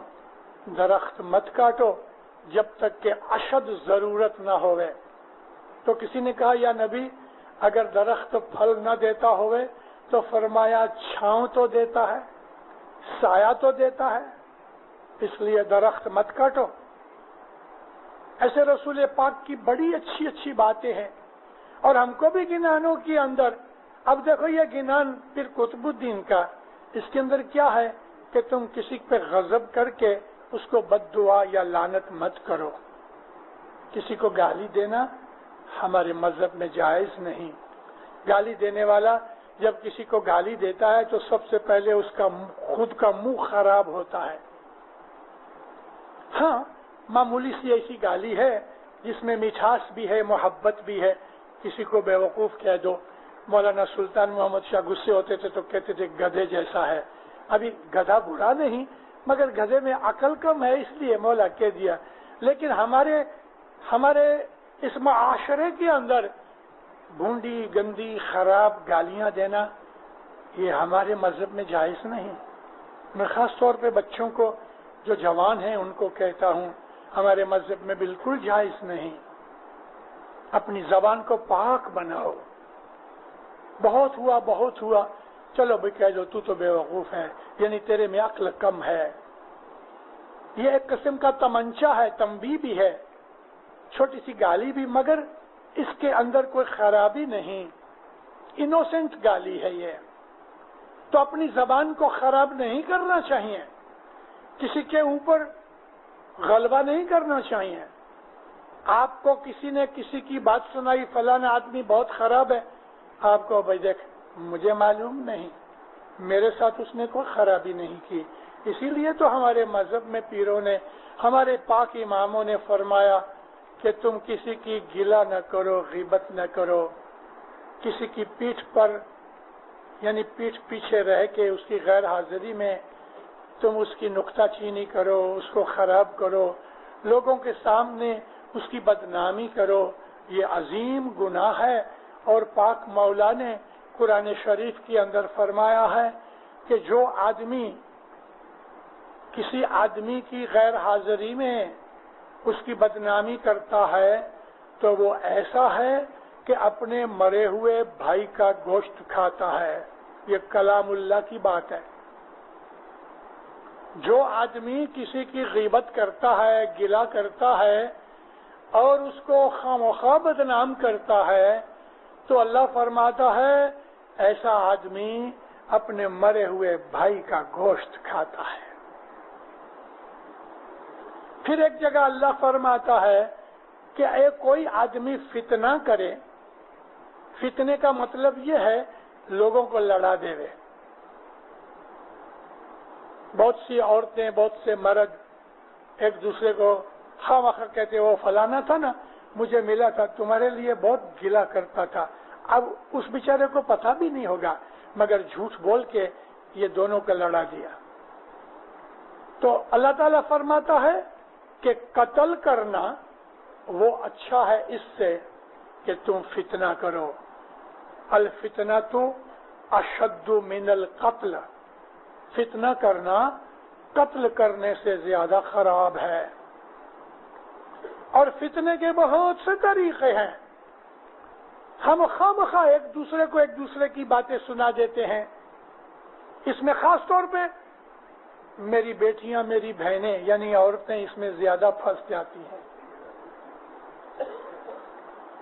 درخت مت کاٹو جب تک کہ اشد ضرورت نہ ہوئے. تو کسی نے کہا یا نبی اگر درخت پھل نہ دیتا ہوئے تو فرمایا چھاؤں تو دیتا ہے، سایہ تو دیتا ہے، اس لیے درخت مت کاٹو. ایسے رسول پاک کی بڑی اچھی اچھی باتیں ہیں اور ہم کو بھی گنانوں کے اندر. اب دیکھو یہ گنان پھر قطب الدین کا، اس کے اندر کیا ہے کہ تم کسی پہ غضب کر کے اس کو بد دعا یا لعنت مت کرو. کسی کو گالی دینا ہمارے مذہب میں جائز نہیں. گالی دینے والا جب کسی کو گالی دیتا ہے تو سب سے پہلے اس کا خود کا منہ خراب ہوتا ہے. ہاں معمولی سی ایسی گالی ہے جس میں مٹھاس بھی ہے، محبت بھی ہے. کسی کو بے وقوف کہہ دو. مولانا سلطان محمد شاہ غصے ہوتے تھے تو کہتے تھے گدھے جیسا ہے. ابھی گدھا برا نہیں مگر گدھے میں عقل کم ہے اس لیے مولا کہہ دیا. لیکن ہمارے اس معاشرے کے اندر بھونڈی گندی خراب گالیاں دینا یہ ہمارے مذہب میں جائز نہیں. میں خاص طور پہ بچوں کو جو جوان ہیں ان کو کہتا ہوں ہمارے مذہب میں بالکل جائز نہیں. اپنی زبان کو پاک بناؤ. بہت ہوا چلو بھائی کہہ دو تو بے وقوف ہے، یعنی تیرے میں عقل کم ہے. یہ ایک قسم کا تمنچا ہے، تنبیہ بھی ہے، چھوٹی سی گالی بھی، مگر اس کے اندر کوئی خرابی نہیں، انوسنٹ گالی ہے یہ. تو اپنی زبان کو خراب نہیں کرنا چاہیے، کسی کے اوپر غلبہ نہیں کرنا چاہیے. آپ کو کسی نے کسی کی بات سنائی فلانا آدمی بہت خراب ہے، آپ کو بھائی دیکھ مجھے معلوم نہیں، میرے ساتھ اس نے کوئی خرابی نہیں کی. اسی لیے تو ہمارے مذہب میں پیروں نے، ہمارے پاک اماموں نے فرمایا کہ تم کسی کی گلہ نہ کرو، غیبت نہ کرو. کسی کی پیٹھ پر یعنی پیٹھ پیچھے رہ کے اس کی غیر حاضری میں تم اس کی نکتہ چینی کرو، اس کو خراب کرو، لوگوں کے سامنے اس کی بدنامی کرو. یہ عظیم گناہ ہے. اور پاک مولا نے قرآن شریف کے اندر فرمایا ہے کہ جو آدمی کسی آدمی کی غیر حاضری میں اس کی بدنامی کرتا ہے تو وہ ایسا ہے کہ اپنے مرے ہوئے بھائی کا گوشت کھاتا ہے. یہ کلام اللہ کی بات ہے. جو آدمی کسی کی غیبت کرتا ہے، گلہ کرتا ہے اور اس کو خواہ بدنام کرتا ہے تو اللہ فرماتا ہے ایسا آدمی اپنے مرے ہوئے بھائی کا گوشت کھاتا ہے. پھر ایک جگہ اللہ فرماتا ہے کہ کوئی آدمی فتنہ کرے. فتنے کا مطلب یہ ہے لوگوں کو لڑا دے. بہت سی عورتیں، بہت سے مرد ایک دوسرے کو خواہ مخواہ کہتے وہ فلانا تھا نا، مجھے ملا تھا، تمہارے لیے بہت گلا کرتا تھا. اب اس بیچارے کو پتا بھی نہیں ہوگا، مگر جھوٹ بول کے یہ دونوں کو لڑا دیا. تو اللہ تعالیٰ فرماتا ہے کہ قتل کرنا وہ اچھا ہے اس سے کہ تم فتنہ کرو. الفتنۃ اشد من القتل. فتنہ کرنا قتل کرنے سے زیادہ خراب ہے. اور فتنے کے بہت سے طریقے ہیں. ہم خواہ ایک دوسرے کی باتیں سنا دیتے ہیں. اس میں خاص طور پہ میری بیٹیاں، میری بہنیں یعنی عورتیں اس میں زیادہ پھنس جاتی ہیں.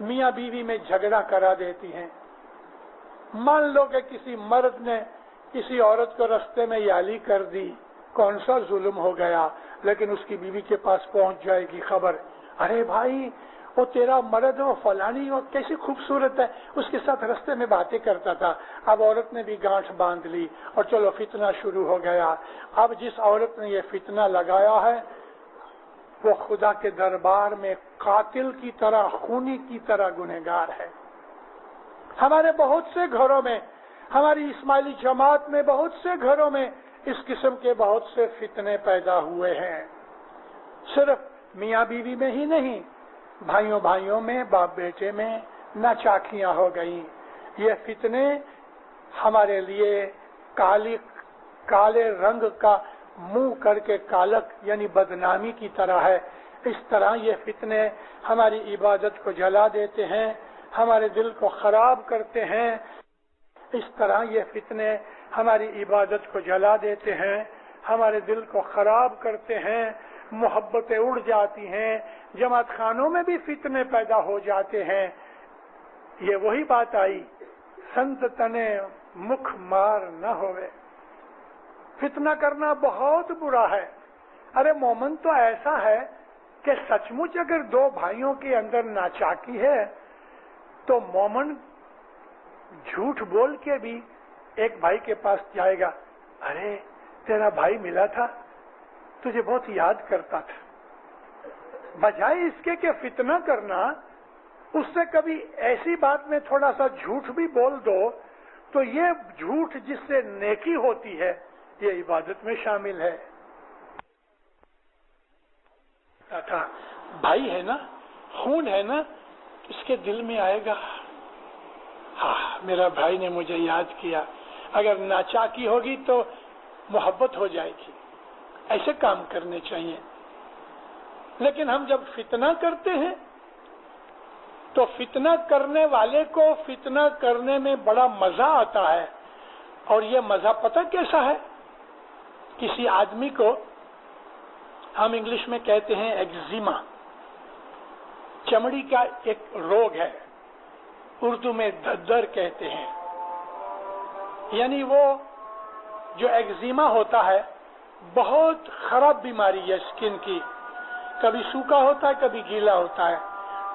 میاں بیوی میں جھگڑا کرا دیتی ہیں. مان لو کہ کسی مرد نے کسی عورت کو رستے میں یالی کر دی، کون سا ظلم ہو گیا، لیکن اس کی بیوی کے پاس پہنچ جائے گی خبر، ارے بھائی وہ تیرا مرد وہ فلانی وہ کیسی خوبصورت ہے، اس کے ساتھ رستے میں باتیں کرتا تھا. اب عورت نے بھی گانٹھ باندھ لی اور چلو فتنہ شروع ہو گیا. اب جس عورت نے یہ فتنہ لگایا ہے وہ خدا کے دربار میں قاتل کی طرح، خونی کی طرح گنہگار ہے. ہمارے بہت سے گھروں میں، ہماری اسماعیلی جماعت میں بہت سے گھروں میں اس قسم کے بہت سے فتنے پیدا ہوئے ہیں. صرف میاں بیوی میں ہی نہیں، بھائیوں بھائیوں میں، باپ بیٹے میں ناچاکیاں ہو گئیں. یہ فتنے ہمارے لیے کالے رنگ کا منہ کر کے کالک یعنی بدنامی کی طرح ہے. اس طرح یہ فتنے ہماری عبادت کو جلا دیتے ہیں، ہمارے دل کو خراب کرتے ہیں. اس طرح یہ فتنے ہماری عبادت کو جلا دیتے ہیں، ہمارے دل کو خراب کرتے ہیں. محبتیں اڑ جاتی ہیں، جماعت خانوں میں بھی فتنے پیدا ہو جاتے ہیں. یہ وہی بات آئی، سنت تنے مکھ مار نہ ہوئے. فتنہ کرنا بہت برا ہے. ارے مومن تو ایسا ہے کہ سچ مچ اگر دو بھائیوں کے اندر ناچاکی ہے تو مومن جھوٹ بول کے بھی ایک بھائی کے پاس جائے گا، ارے تیرا بھائی ملا تھا، تجھے بہت یاد کرتا تھا. بجائے اس کے کہ فتنہ کرنا، اس سے کبھی ایسی بات میں تھوڑا سا جھوٹ بھی بول دو تو یہ جھوٹ جس سے نیکی ہوتی ہے یہ عبادت میں شامل ہے. بھائی ہے نا، خون ہے نا، اس کے دل میں آئے گا ہاں میرا بھائی نے مجھے یاد کیا. اگر ناچاکی ہوگی تو محبت ہو جائے گی. ایسے کام کرنے چاہیے. لیکن ہم جب فتنہ کرتے ہیں تو فتنہ کرنے والے کو فتنہ کرنے میں بڑا مزہ آتا ہے. اور یہ مزہ پتہ کیسا ہے؟ کسی آدمی کو ہم انگلش میں کہتے ہیں ایگزیما، چمڑی کا ایک روگ ہے، اردو میں ددر کہتے ہیں. یعنی وہ جو ایگزیما ہوتا ہے بہت خراب بیماری ہے اسکن کی. کبھی سوکھا ہوتا ہے، کبھی گیلا ہوتا ہے.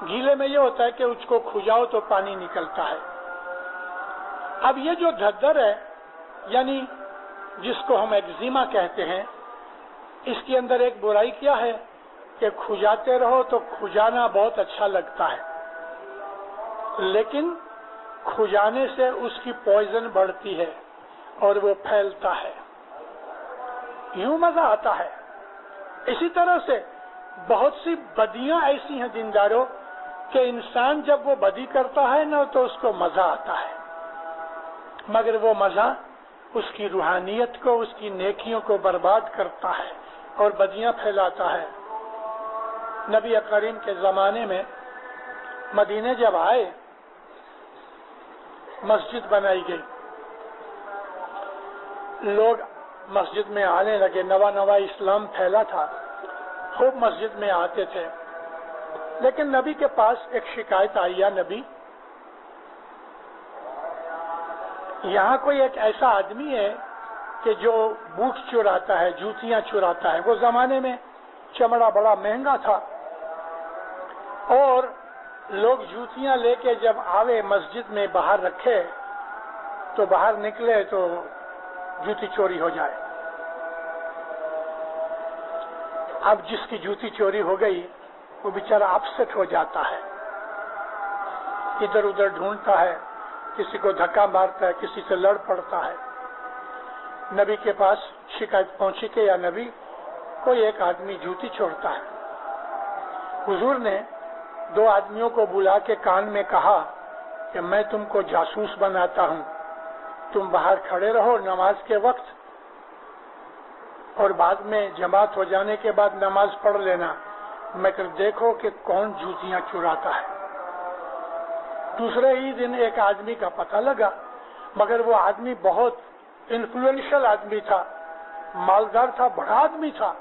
گیلے میں یہ ہوتا ہے کہ اس کو کھجاؤ تو پانی نکلتا ہے. اب یہ جو ددر ہے یعنی جس کو ہم ایگزیما کہتے ہیں، اس کے اندر ایک برائی کیا ہے کہ کھجاتے رہو تو کھجانا بہت اچھا لگتا ہے، لیکن کھجانے سے اس کی پوائزن بڑھتی ہے اور وہ پھیلتا ہے. یوں مزہ آتا ہے. اسی طرح سے بہت سی بدیاں ایسی ہیں دینداروں کہ انسان جب وہ بدی کرتا ہے نا تو اس کو مزہ آتا ہے، مگر وہ مزہ اس کی روحانیت کو، اس کی نیکیوں کو برباد کرتا ہے اور بدیاں پھیلاتا ہے. نبی کریم کے زمانے میں مدینے جب آئے، مسجد بنائی گئی، لوگ مسجد میں آنے لگے. نوا اسلام پھیلا تھا، خوب مسجد میں آتے تھے. لیکن نبی کے پاس ایک شکایت آئی، یا نبی یہاں کوئی ایک ایسا آدمی ہے کہ جو بوٹ چراتا ہے، جوتیاں چراتا ہے. وہ زمانے میں چمڑا بڑا مہنگا تھا اور لوگ جوتیاں لے کے جب آوے مسجد میں باہر رکھے تو باہر نکلے تو جوتی چوری ہو جائے. اب جس کی جوتی چوری ہو گئی وہ بیچارہ اپسٹ ہو جاتا ہے، ادھر ادھر ڈھونڈتا ہے، کسی کو دھکا مارتا ہے، کسی سے لڑ پڑتا ہے. نبی کے پاس شکایت پہنچی کہ یا نبی کوئی ایک آدمی جوتی چھوڑتا ہے. حضور نے 2 آدمیوں کو بلا کے کان میں کہا کہ میں تم کو جاسوس بناتا ہوں، تم باہر کھڑے رہو نماز کے وقت اور بعد میں جماعت ہو جانے کے بعد نماز پڑھ لینا، میں کر دیکھو کہ کون جوتیاں چراتا ہے. دوسرے ہی دن ایک آدمی کا پتہ لگا، مگر وہ آدمی بہت انفلوئنشل آدمی تھا، مالدار تھا، بڑا آدمی تھا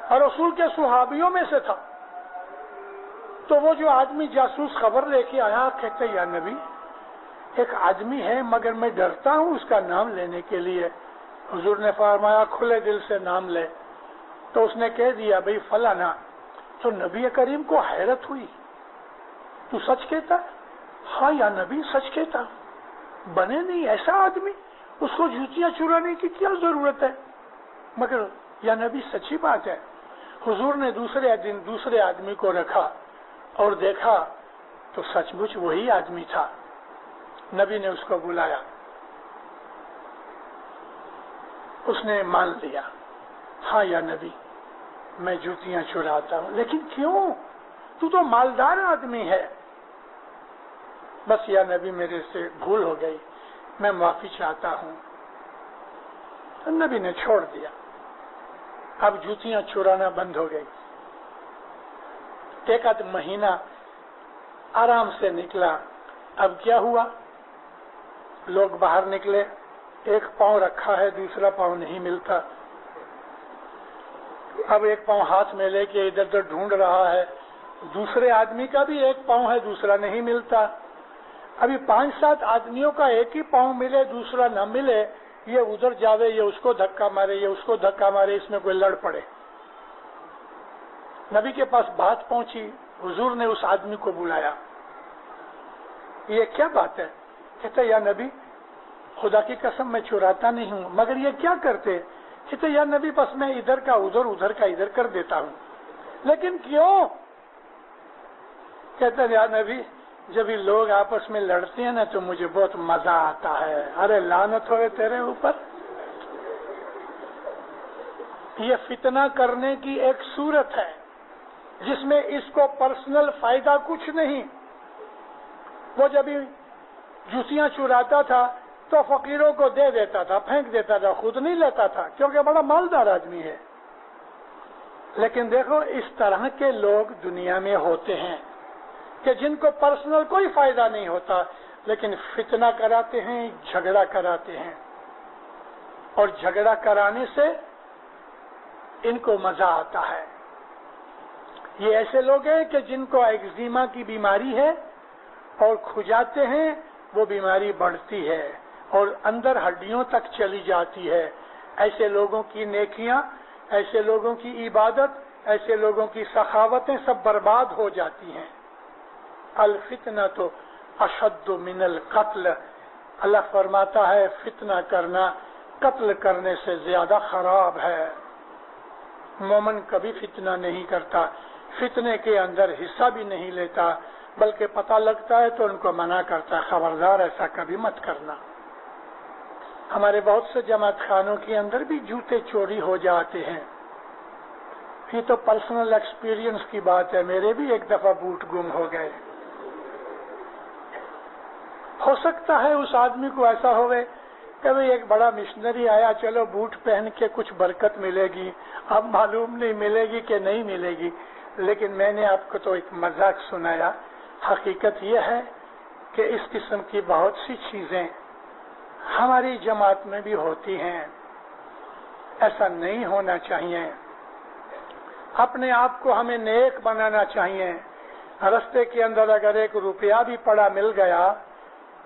اور رسول کے صحابیوں میں سے تھا. تو وہ جو آدمی جاسوس خبر لے کے آیا کہتے یا نبی ایک آدمی ہے مگر میں ڈرتا ہوں اس کا نام لینے کے لیے. حضور نے فرمایا کھلے دل سے نام لے. تو اس نے کہہ دیا بھئی فلانا. تو نبی کریم کو حیرت ہوئی، تو سچ کہتا؟ ہاں یا نبی سچ کہتا. بنے نہیں ایسا آدمی، اس کو جوتیاں چرانے کی کیا ضرورت ہے؟ مگر یا نبی سچی بات ہے. حضور نے دوسرے دن دوسرے آدمی کو رکھا اور دیکھا تو سچ مچ وہی آدمی تھا. نبی نے اس کو بلایا، اس نے مان لیا، ہاں یا نبی میں جوتیاں چراتا ہوں. لیکن کیوں؟ تو مالدار آدمی ہے. بس یا نبی میرے سے بھول ہو گئی، میں معافی چاہتا ہوں. تو نبی نے چھوڑ دیا. اب جوتیاں چرانا بند ہو گئی. ایک آدھ مہینہ آرام سے نکلا. اب کیا ہوا؟ لوگ باہر نکلے، ایک پاؤں رکھا ہے دوسرا پاؤں نہیں ملتا. اب ایک پاؤں ہاتھ میں لے کے ادھر ادھر ڈھونڈ رہا ہے، دوسرے آدمی کا بھی ایک پاؤں ہے دوسرا نہیں ملتا. ابھی 5-7 آدمیوں کا ایک ہی پاؤں ملے دوسرا نہ ملے، یہ ادھر جاوے، یہ اس کو دھکا مارے، یہ اس کو دھکا مارے، اس میں کوئی لڑ پڑے. نبی کے پاس بات پہنچی. حضور نے اس آدمی کو بلایا، یہ کیا بات ہے؟ کہتے یا نبی خدا کی قسم میں چراتا نہیں ہوں، مگر یہ کیا کرتے؟ کہتے یا نبی بس میں ادھر کا ادھر ادھر کا ادھر کر دیتا ہوں. لیکن کیوں؟ کہتے یا نبی جب یہ لوگ آپس میں لڑتے ہیں نا تو مجھے بہت مزہ آتا ہے. ارے لعنت ہوئے تیرے اوپر. یہ فتنہ کرنے کی ایک صورت ہے جس میں اس کو پرسنل فائدہ کچھ نہیں. وہ جب جوتیاں چراتا تھا تو فقیروں کو دے دیتا تھا، پھینک دیتا تھا، خود نہیں لیتا تھا کیونکہ بڑا مالدار آدمی ہے. لیکن دیکھو اس طرح کے لوگ دنیا میں ہوتے ہیں کہ جن کو پرسنل کوئی فائدہ نہیں ہوتا لیکن فتنہ کراتے ہیں، جھگڑا کراتے ہیں اور جھگڑا کرانے سے ان کو مزہ آتا ہے. یہ ایسے لوگ ہیں کہ جن کو ایگزیما کی بیماری ہے اور کھجاتے ہیں، وہ بیماری بڑھتی ہے اور اندر ہڈیوں تک چلی جاتی ہے. ایسے لوگوں کی نیکیاں، ایسے لوگوں کی عبادت، ایسے لوگوں کی سخاوتیں سب برباد ہو جاتی ہیں. الفتنۃ اشد من القتل. اللہ فرماتا ہے فتنہ کرنا قتل کرنے سے زیادہ خراب ہے. مومن کبھی فتنہ نہیں کرتا، فتنے کے اندر حصہ بھی نہیں لیتا، بلکہ پتہ لگتا ہے تو ان کو منع کرتا ہے خبردار ایسا کبھی مت کرنا. ہمارے بہت سے جماعت خانوں کے اندر بھی جوتے چوری ہو جاتے ہیں. یہ تو پرسنل ایکسپیرینس کی بات ہے، میرے بھی ایک دفعہ بوٹ گم ہو گئے. ہو سکتا ہے اس آدمی کو ایسا ہوئے کہ ایک بڑا مشنری آیا، چلو بوٹ پہن کے کچھ برکت ملے گی. اب معلوم نہیں ملے گی کہ نہیں ملے گی، لیکن میں نے آپ کو تو ایک مذاق سنایا. حقیقت یہ ہے کہ اس قسم کی بہت سی چیزیں ہماری جماعت میں بھی ہوتی ہیں. ایسا نہیں ہونا چاہیے. اپنے آپ کو ہمیں نیک بنانا چاہیے. رستے کے اندر اگر 1 روپیہ بھی پڑا مل گیا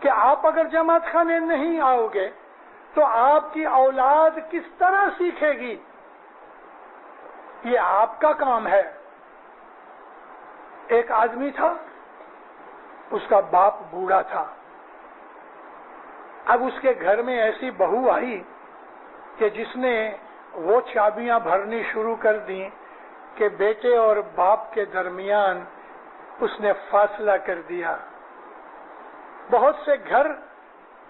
کہ آپ اگر جماعت خانے نہیں آؤ گے تو آپ کی اولاد کس طرح سیکھے گی؟ یہ آپ کا کام ہے۔ ایک آدمی تھا، اس کا باپ بوڑھا تھا۔ اب اس کے گھر میں ایسی بہو آئی کہ جس نے وہ چابیاں بھرنی شروع کر دی کہ بیٹے اور باپ کے درمیان اس نے فاصلہ کر دیا۔ بہت سے گھر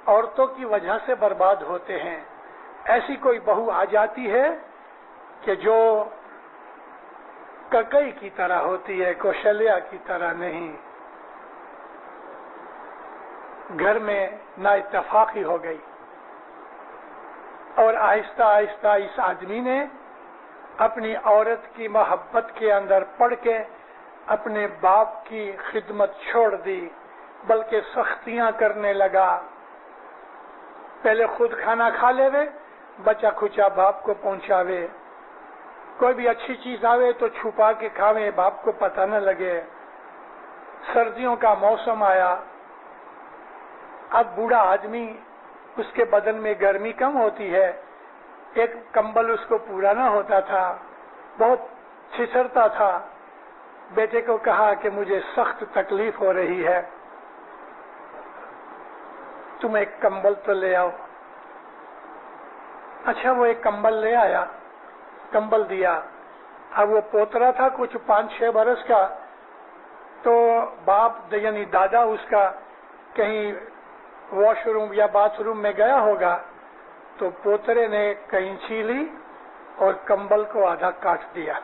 عورتوں کی وجہ سے برباد ہوتے ہیں۔ ایسی کوئی بہو آ جاتی ہے کہ جو ککئی کی طرح ہوتی ہے، کوشلیا کی طرح نہیں۔ گھر میں نا اتفاقی ہو گئی، اور آہستہ آہستہ اس آدمی نے اپنی عورت کی محبت کے اندر پڑ کے اپنے باپ کی خدمت چھوڑ دی، بلکہ سختیاں کرنے لگا۔ پہلے خود کھانا کھا لے وے، بچا کھچا باپ کو پہنچاوے، کوئی بھی اچھی چیز آوے تو چھپا کے کھاوے، باپ کو پتہ نہ لگے۔ سردیوں کا موسم آیا، اب بوڑھا آدمی، اس کے بدن میں گرمی کم ہوتی ہے، ایک کمبل اس کو پورا نہ ہوتا تھا، بہت چھچرتا تھا۔ بیٹے کو کہا کہ مجھے سخت تکلیف ہو رہی ہے، تم ایک کمبل تو لے آؤ۔ اچھا، وہ ایک کمبل لے آیا، کمبل دیا۔ اب وہ پوترا تھا کچھ 5-6 برس کا، تو باپ یعنی دادا اس کا کہیں واش روم یا باتھ روم میں گیا ہوگا، تو پوترے نے کینچی لی اور کمبل کو آدھا کاٹ دیا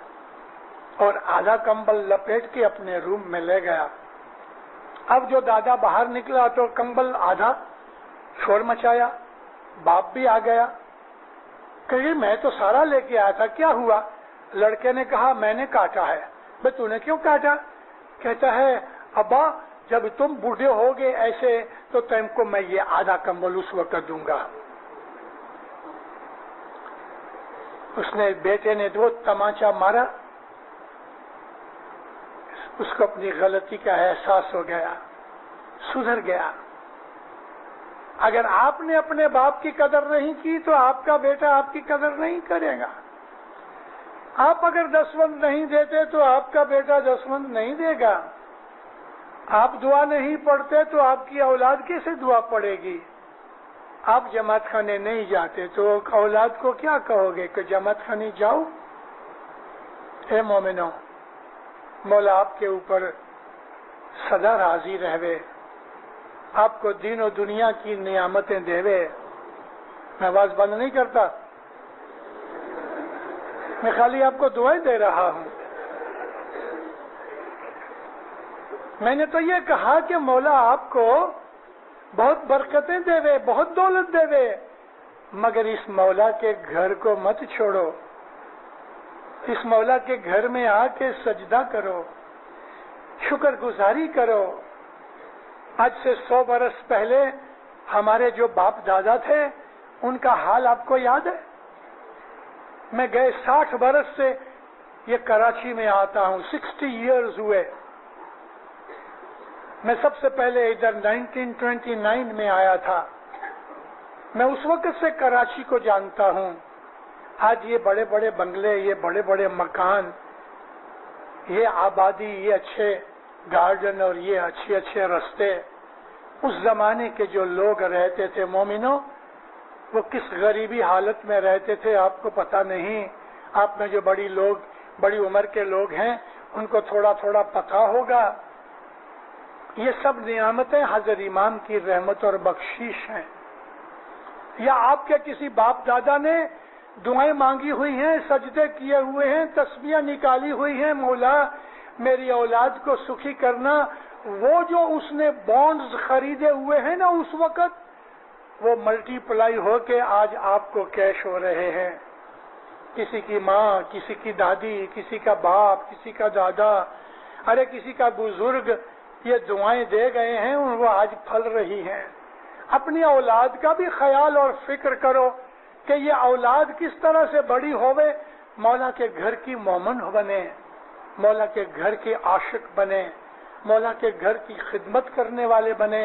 اور آدھا کمبل لپیٹ کے اپنے روم میں لے گیا۔ اب جو دادا باہر نکلا تو کمبل آدھا شور مچایا، باپ بھی آ گیا کہ میں تو سارا لے کے آیا تھا، کیا ہوا؟ لڑکے نے کہا میں نے کاٹا ہے۔ بھئی تو نے کیوں کاٹا؟ کہتا ہے ابا جب تم بوڑھے ہوگے ایسے تو تم کو میں یہ آدھا کمبل اس وقت دوں گا۔ اس نے بیٹے نے دو تماچا مارا، اس کو اپنی غلطی کا احساس ہو گیا، سدھر گیا۔ اگر آپ نے اپنے باپ کی قدر نہیں کی تو آپ کا بیٹا آپ کی قدر نہیں کرے گا۔ آپ اگر دسوند نہیں دیتے تو آپ کا بیٹا دسوند نہیں دے گا۔ آپ دعا نہیں پڑھتے تو آپ کی اولاد کیسے دعا پڑے گی؟ آپ جماعت خانے نہیں جاتے تو اولاد کو کیا کہو گے کہ جماعت خانے جاؤ؟ اے مومنو، مولا آپ کے اوپر سدا راضی رہوے، آپ کو دین و دنیا کی نعمتیں دیوے۔ میں آواز بند نہیں کرتا، میں خالی آپ کو دعائیں دے رہا ہوں۔ میں نے تو یہ کہا کہ مولا آپ کو بہت برکتیں دے، بہت دولت دے، مگر اس مولا کے گھر کو مت چھوڑو۔ اس مولا کے گھر میں آ کے سجدہ کرو، شکر گزاری کرو۔ آج سے 100 برس پہلے ہمارے جو باپ دادا تھے ان کا حال آپ کو یاد ہے؟ میں گئے 60 برس سے یہ کراچی میں آتا ہوں، 60 ایئرز ہوئے۔ میں سب سے پہلے ادھر 1929 میں آیا تھا۔ میں اس وقت سے کراچی کو جانتا ہوں۔ آج یہ بڑے بڑے بنگلے، یہ بڑے بڑے مکان، یہ آبادی، یہ اچھے گارڈن اور یہ اچھے اچھے رستے، اس زمانے کے جو لوگ رہتے تھے مومنوں، وہ کس غریبی حالت میں رہتے تھے آپ کو پتہ نہیں۔ آپ میں جو بڑی عمر کے لوگ ہیں ان کو تھوڑا تھوڑا پتہ ہوگا۔ یہ سب نعمتیں حضرت امام کی رحمت اور بخشش ہیں، یا آپ کے کسی باپ دادا نے دعائیں مانگی ہوئی ہیں، سجدے کیے ہوئے ہیں، تسبیحیں نکالی ہوئی ہیں، مولا میری اولاد کو سکھی کرنا۔ وہ جو اس نے بانڈز خریدے ہوئے ہیں نا اس وقت، وہ ملٹی پلائی ہو کے آج آپ کو کیش ہو رہے ہیں۔ کسی کی ماں، کسی کی دادی، کسی کا باپ، کسی کا دادا، ارے کسی کا بزرگ یہ دعائیں دے گئے ہیں، وہ آج پھل رہی ہیں۔ اپنی اولاد کا بھی خیال اور فکر کرو کہ یہ اولاد کس طرح سے بڑی ہوئے، مولا کے گھر کی مومن بنے، مولا کے گھر کے عاشق بنے، مولا کے گھر کی خدمت کرنے والے بنے۔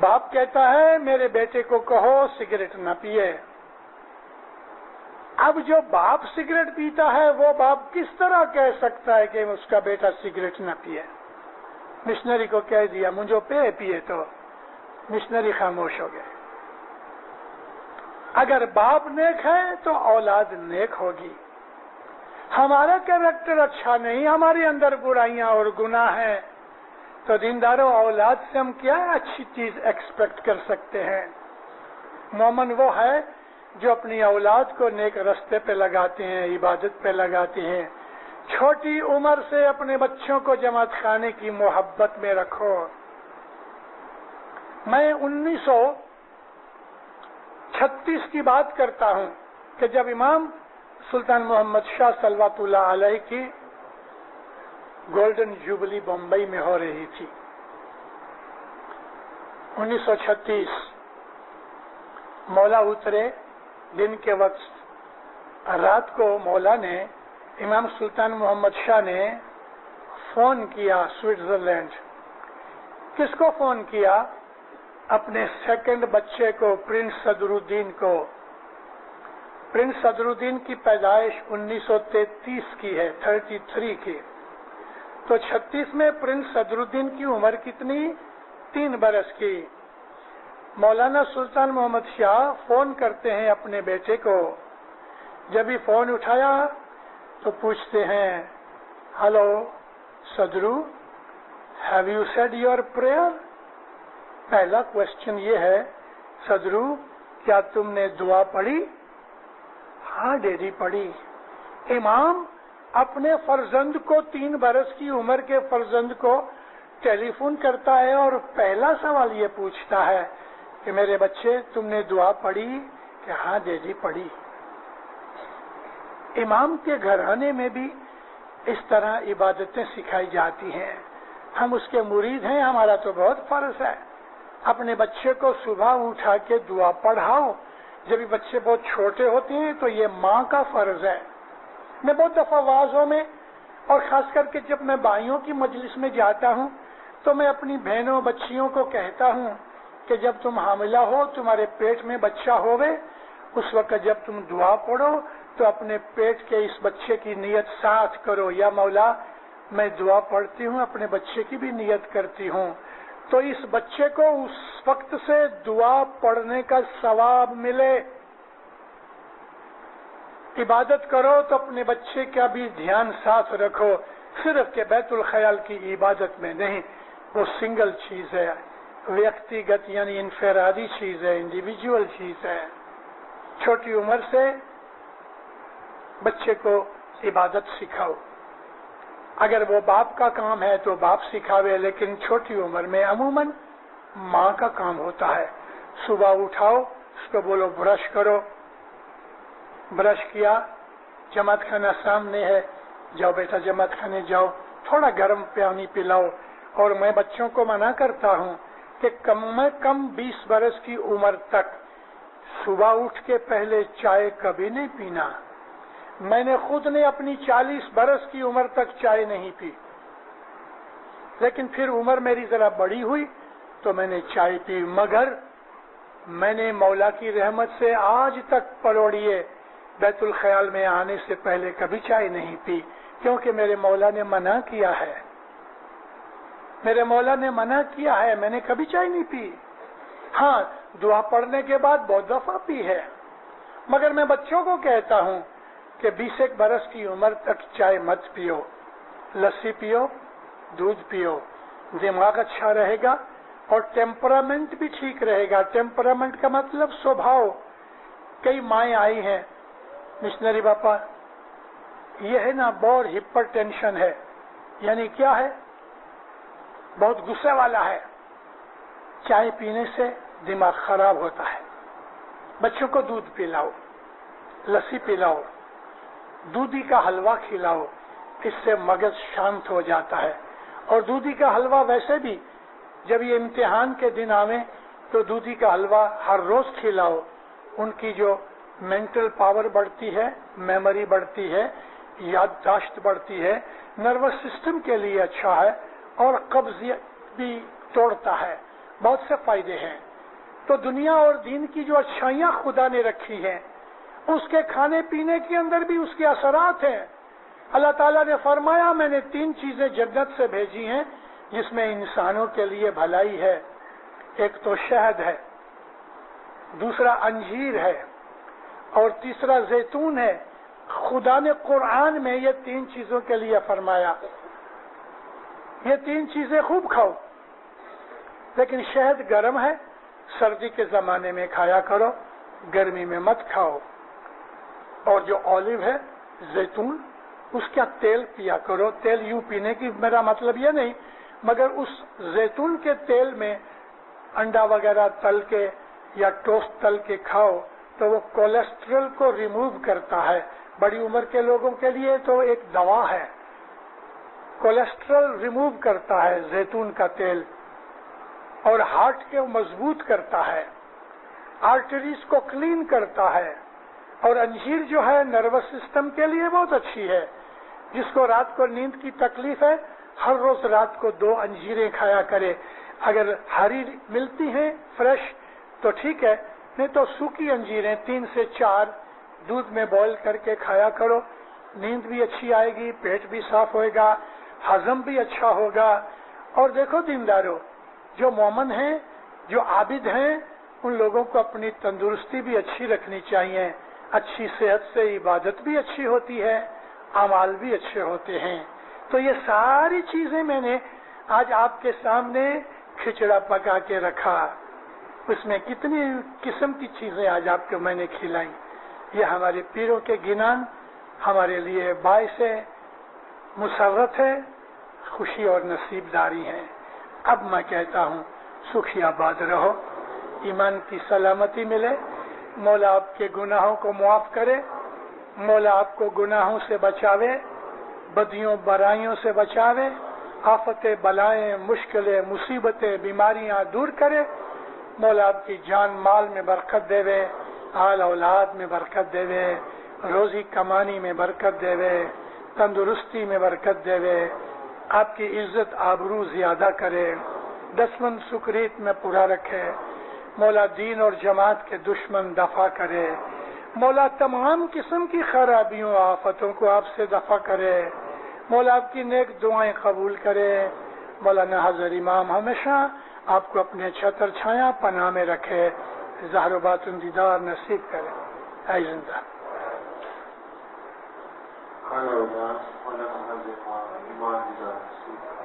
باپ کہتا ہے میرے بیٹے کو کہو سگریٹ نہ پیے. اب جو باپ سگریٹ پیتا ہے وہ باپ کس طرح کہہ سکتا ہے کہ اس کا بیٹا سگریٹ نہ پیے؟ مشنری کو کہہ دیا مجھے پیے تو مشنری خاموش ہو گئے. اگر باپ نیک ہے تو اولاد نیک ہوگی. ہمارا کیریکٹر اچھا نہیں، ہمارے اندر برائیاں اور گناہ ہیں، تو دینداروں اولاد سے ہم کیا اچھی چیز ایکسپیکٹ کر سکتے ہیں؟ مومن وہ ہے جو اپنی اولاد کو نیک رستے پہ لگاتے ہیں، عبادت پہ لگاتے ہیں. چھوٹی عمر سے اپنے بچوں کو جماعت خانے کی محبت میں رکھو. میں 1936 کی بات کرتا ہوں کہ جب امام سلطان محمد شاہ صلوات اللہ علیہ کی گولڈن جوبلی بمبئی میں ہو رہی تھی. 1936 مولا اترے دن کے وقت. رات کو مولا نے امام سلطان محمد شاہ نے فون کیا سوئٹزرلینڈ. کس کو فون کیا؟ اپنے سیکنڈ بچے کو، پرنس صدر الدین کو. پرنس صدر الدین کی پیدائش 1933 کی ہے، 33 کی. تو 36 میں پرنس صدر الدین کی عمر کتنی؟ 3 برس کی. مولانا سلطان محمد شاہ فون کرتے ہیں اپنے بیٹے کو. جب ہی فون اٹھایا تو پوچھتے ہیں ہلو صدرو، have you said your prayer? پہلا کوشچن یہ ہے صدرو کیا تم نے دعا پڑھی؟ ہاں ڈیڈی پڑھی. امام اپنے فرزند کو 3 برس کی عمر کے فرزند کو ٹیلی فون کرتا ہے اور پہلا سوال یہ پوچھتا ہے کہ میرے بچے تم نے دعا پڑھی؟ کہ ہاں ڈیڈی پڑھی. امام کے گھرانے میں بھی اس طرح عبادتیں سکھائی جاتی ہیں. ہم اس کے مرید ہیں، ہمارا تو بہت فرض ہے اپنے بچے کو صبح اٹھا کے دعا پڑھاؤ. جب بچے بہت چھوٹے ہوتے ہیں تو یہ ماں کا فرض ہے. میں بہت دفعہ وعظوں میں اور خاص کر کے جب میں بھائیوں کی مجلس میں جاتا ہوں تو میں اپنی بہنوں بچیوں کو کہتا ہوں کہ جب تم حاملہ ہو، تمہارے پیٹ میں بچہ ہوئے، اس وقت جب تم دعا پڑھو تو اپنے پیٹ کے اس بچے کی نیت ساتھ کرو، یا مولا میں دعا پڑھتی ہوں اپنے بچے کی بھی نیت کرتی ہوں، تو اس بچے کو اس وقت سے دعا پڑھنے کا ثواب ملے. عبادت کرو تو اپنے بچے کا بھی دھیان ساتھ رکھو، صرف کہ بیت الخیال کی عبادت میں نہیں، وہ سنگل چیز ہے، ویکتیگت یعنی انفرادی چیز ہے، انڈیویجول چیز ہے. چھوٹی عمر سے بچے کو عبادت سکھاؤ. اگر وہ باپ کا کام ہے تو باپ سکھاوے، لیکن چھوٹی عمر میں عموماً ماں کا کام ہوتا ہے. صبح اٹھاؤ، اس کو بولو برش کرو. برش کیا، جماعت خانہ سامنے ہے، جاؤ بیٹا جماعت خانے جاؤ، تھوڑا گرم پانی پلاؤ. اور میں بچوں کو منع کرتا ہوں کہ کم میں کم 20 برس کی عمر تک صبح اٹھ کے پہلے چائے کبھی نہیں پینا. میں نے خود نے اپنی 40 برس کی عمر تک چائے نہیں پی، لیکن پھر عمر میری ذرا بڑی ہوئی تو میں نے چائے پی. مگر میں نے مولا کی رحمت سے آج تک پروڑیے بیت الخیال میں آنے سے پہلے کبھی چائے نہیں پی، کیونکہ میرے مولا نے منع کیا ہے. میرے مولا نے منع کیا ہے، میں نے کبھی چائے نہیں پی. ہاں دعا پڑھنے کے بعد بہت دفعہ پی ہے، مگر میں بچوں کو کہتا ہوں کہ 20 برس کی عمر تک چائے مت پیو، لسی پیو، دودھ پیو. دماغ اچھا رہے گا اور ٹیمپرامنٹ بھی ٹھیک رہے گا. ٹیمپرامنٹ کا مطلب سوبھاؤ. کئی مائیں آئی ہیں مشنری باپا یہ ہے نا بور ہپر ٹینشن ہے، یعنی کیا ہے؟ بہت غصے والا ہے. چائے پینے سے دماغ خراب ہوتا ہے. بچوں کو دودھ پلاؤ، لسی پلاؤ، دودھی کا حلوہ کھلاؤ، اس سے مغز شانت ہو جاتا ہے. اور دودھی کا حلوہ ویسے بھی جب یہ امتحان کے دن آویں تو دودھی کا حلوہ ہر روز کھلاؤ. ان کی جو مینٹل پاور بڑھتی ہے، میموری بڑھتی ہے، یادداشت بڑھتی ہے، نروس سسٹم کے لیے اچھا ہے، اور قبض بھی توڑتا ہے. بہت سے فائدے ہیں. تو دنیا اور دین کی جو اچھائیاں خدا نے رکھی ہیں اس کے کھانے پینے کے اندر بھی اس کے اثرات ہیں. اللہ تعالیٰ نے فرمایا میں نے 3 چیزیں جنت سے بھیجی ہیں جس میں انسانوں کے لیے بھلائی ہے. ایک تو شہد ہے, دوسرا انجیر ہے, اور تیسرا زیتون ہے. خدا نے قرآن میں یہ 3 چیزوں کے لیے فرمایا یہ 3 چیزیں خوب کھاؤ, لیکن شہد گرم ہے, سردی کے زمانے میں کھایا کرو, گرمی میں مت کھاؤ. اور جو اولیو ہے زیتون, اس کا تیل پیا کرو. تیل یوں پینے کی میرا مطلب یہ نہیں, مگر اس زیتون کے تیل میں انڈا وغیرہ تل کے یا ٹوسٹ تل کے کھاؤ تو وہ کولیسٹرول کو ریموو کرتا ہے. بڑی عمر کے لوگوں کے لیے تو ایک دوا ہے, کولیسٹرول ریموو کرتا ہے زیتون کا تیل, اور ہارٹ کو مضبوط کرتا ہے, آرٹریز کو کلین کرتا ہے. اور انجیر جو ہے نروس سسٹم کے لیے بہت اچھی ہے. جس کو رات کو نیند کی تکلیف ہے ہر روز رات کو 2 انجیریں کھایا کرے. اگر ہری ملتی ہیں فریش تو ٹھیک ہے, نہیں تو سوکھی انجیریں 3 سے 4 دودھ میں بوائل کر کے کھایا کرو. نیند بھی اچھی آئے گی, پیٹ بھی صاف ہوئے گا, ہضم بھی اچھا ہوگا. اور دیکھو دیندارو, جو مومن ہیں, جو عابد ہیں, ان لوگوں کو اپنی تندرستی بھی اچھی رکھنی چاہیے. اچھی صحت سے عبادت بھی اچھی ہوتی ہے, اعمال بھی اچھے ہوتے ہیں. تو یہ ساری چیزیں میں نے آج آپ کے سامنے کھچڑا پکا کے رکھا. اس میں کتنی قسم کی چیزیں آج آپ کو میں نے کھلائیں. یہ ہمارے پیروں کے گنان ہمارے لیے باعث مسرت ہے, خوشی اور نصیب داری ہے. اب میں کہتا ہوں سکھی آباد رہو, ایمان کی سلامتی ملے, مولا آپ کے گناہوں کو معاف کرے, مولا آپ کو گناہوں سے بچاوے, بدیوں برائیوں سے بچاوے, آفتیں بلائیں مشکلیں مصیبتیں بیماریاں دور کرے. مولا آپ کی جان مال میں برکت دے, آل اولاد میں برکت دے, روزی کمانی میں برکت دے, تندرستی میں برکت دے, آپ کی عزت آبرو زیادہ کرے, دشمن سکریت میں پورا رکھے. مولا دین اور جماعت کے دشمن دفع کرے. مولا تمام قسم کی خرابیوں آفتوں کو آپ سے دفع کرے. مولا آپ کی نیک دعائیں قبول کرے. مولانا حضرت امام ہمیشہ آپ کو اپنے چھتر چھایا پناہ میں رکھے, ظاہر و باطن دیدار نصیب کرے. اے زندہ مولانا حضرت امام